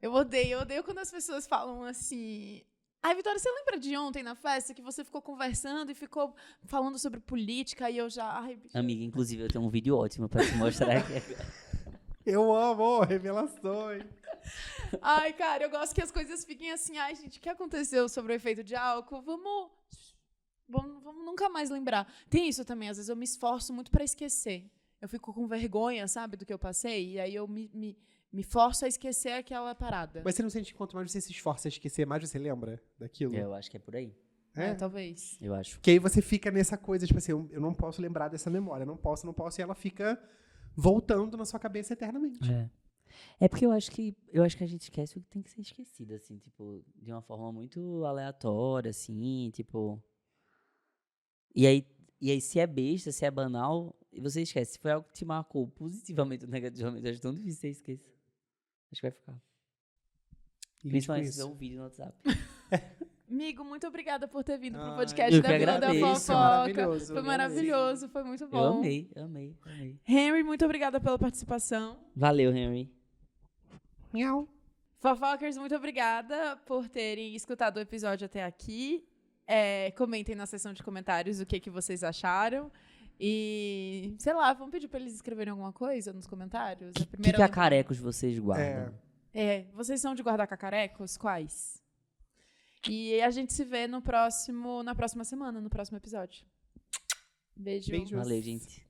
Eu odeio quando as pessoas falam assim... Ai, Vitória, você lembra de ontem na festa que você ficou conversando e ficou falando sobre política e eu já... Ai, bicho. Amiga, inclusive, eu tenho um vídeo ótimo pra te mostrar aqui. Eu amo revelações. Ai, cara, eu gosto que as coisas fiquem assim. Ai, gente, o que aconteceu sobre o efeito de álcool? Vamos nunca mais lembrar. Tem isso também, às vezes eu me esforço muito pra esquecer. Eu fico com vergonha, sabe, do que eu passei, e aí eu me forço a esquecer aquela parada. Mas você não sente que quanto mais você se esforça a esquecer, mais você lembra daquilo? Eu acho que é por aí. Talvez. Eu acho. Porque aí você fica nessa coisa, tipo assim, eu não posso lembrar dessa memória, não posso, e ela fica voltando na sua cabeça eternamente. É porque eu acho que a gente esquece o que tem que ser esquecido, assim, tipo, de uma forma muito aleatória, assim, tipo... E aí se é besta, se é banal, você esquece. Se foi algo que te marcou positivamente ou negativamente, acho tão difícil você esquecer. Acho que vai ficar. Principalmente se tiver um vídeo no WhatsApp. Amigo, muito obrigada por ter vindo pro podcast eu da que Vila da agradeço. Fofoca. Maravilhoso, Foi maravilhoso, foi muito bom. Eu amei. Henry, muito obrigada pela participação. Valeu, Henry. Miau. Fofokers, muito obrigada por terem escutado o episódio até aqui. Comentem na seção de comentários o que vocês acharam. E, sei lá, vamos pedir pra eles escreverem alguma coisa nos comentários? Que cacarecos vocês guardam? Vocês são de guardar cacarecos? Quais? E a gente se vê na próxima semana, no próximo episódio. Beijo. Beijos. Valeu, gente.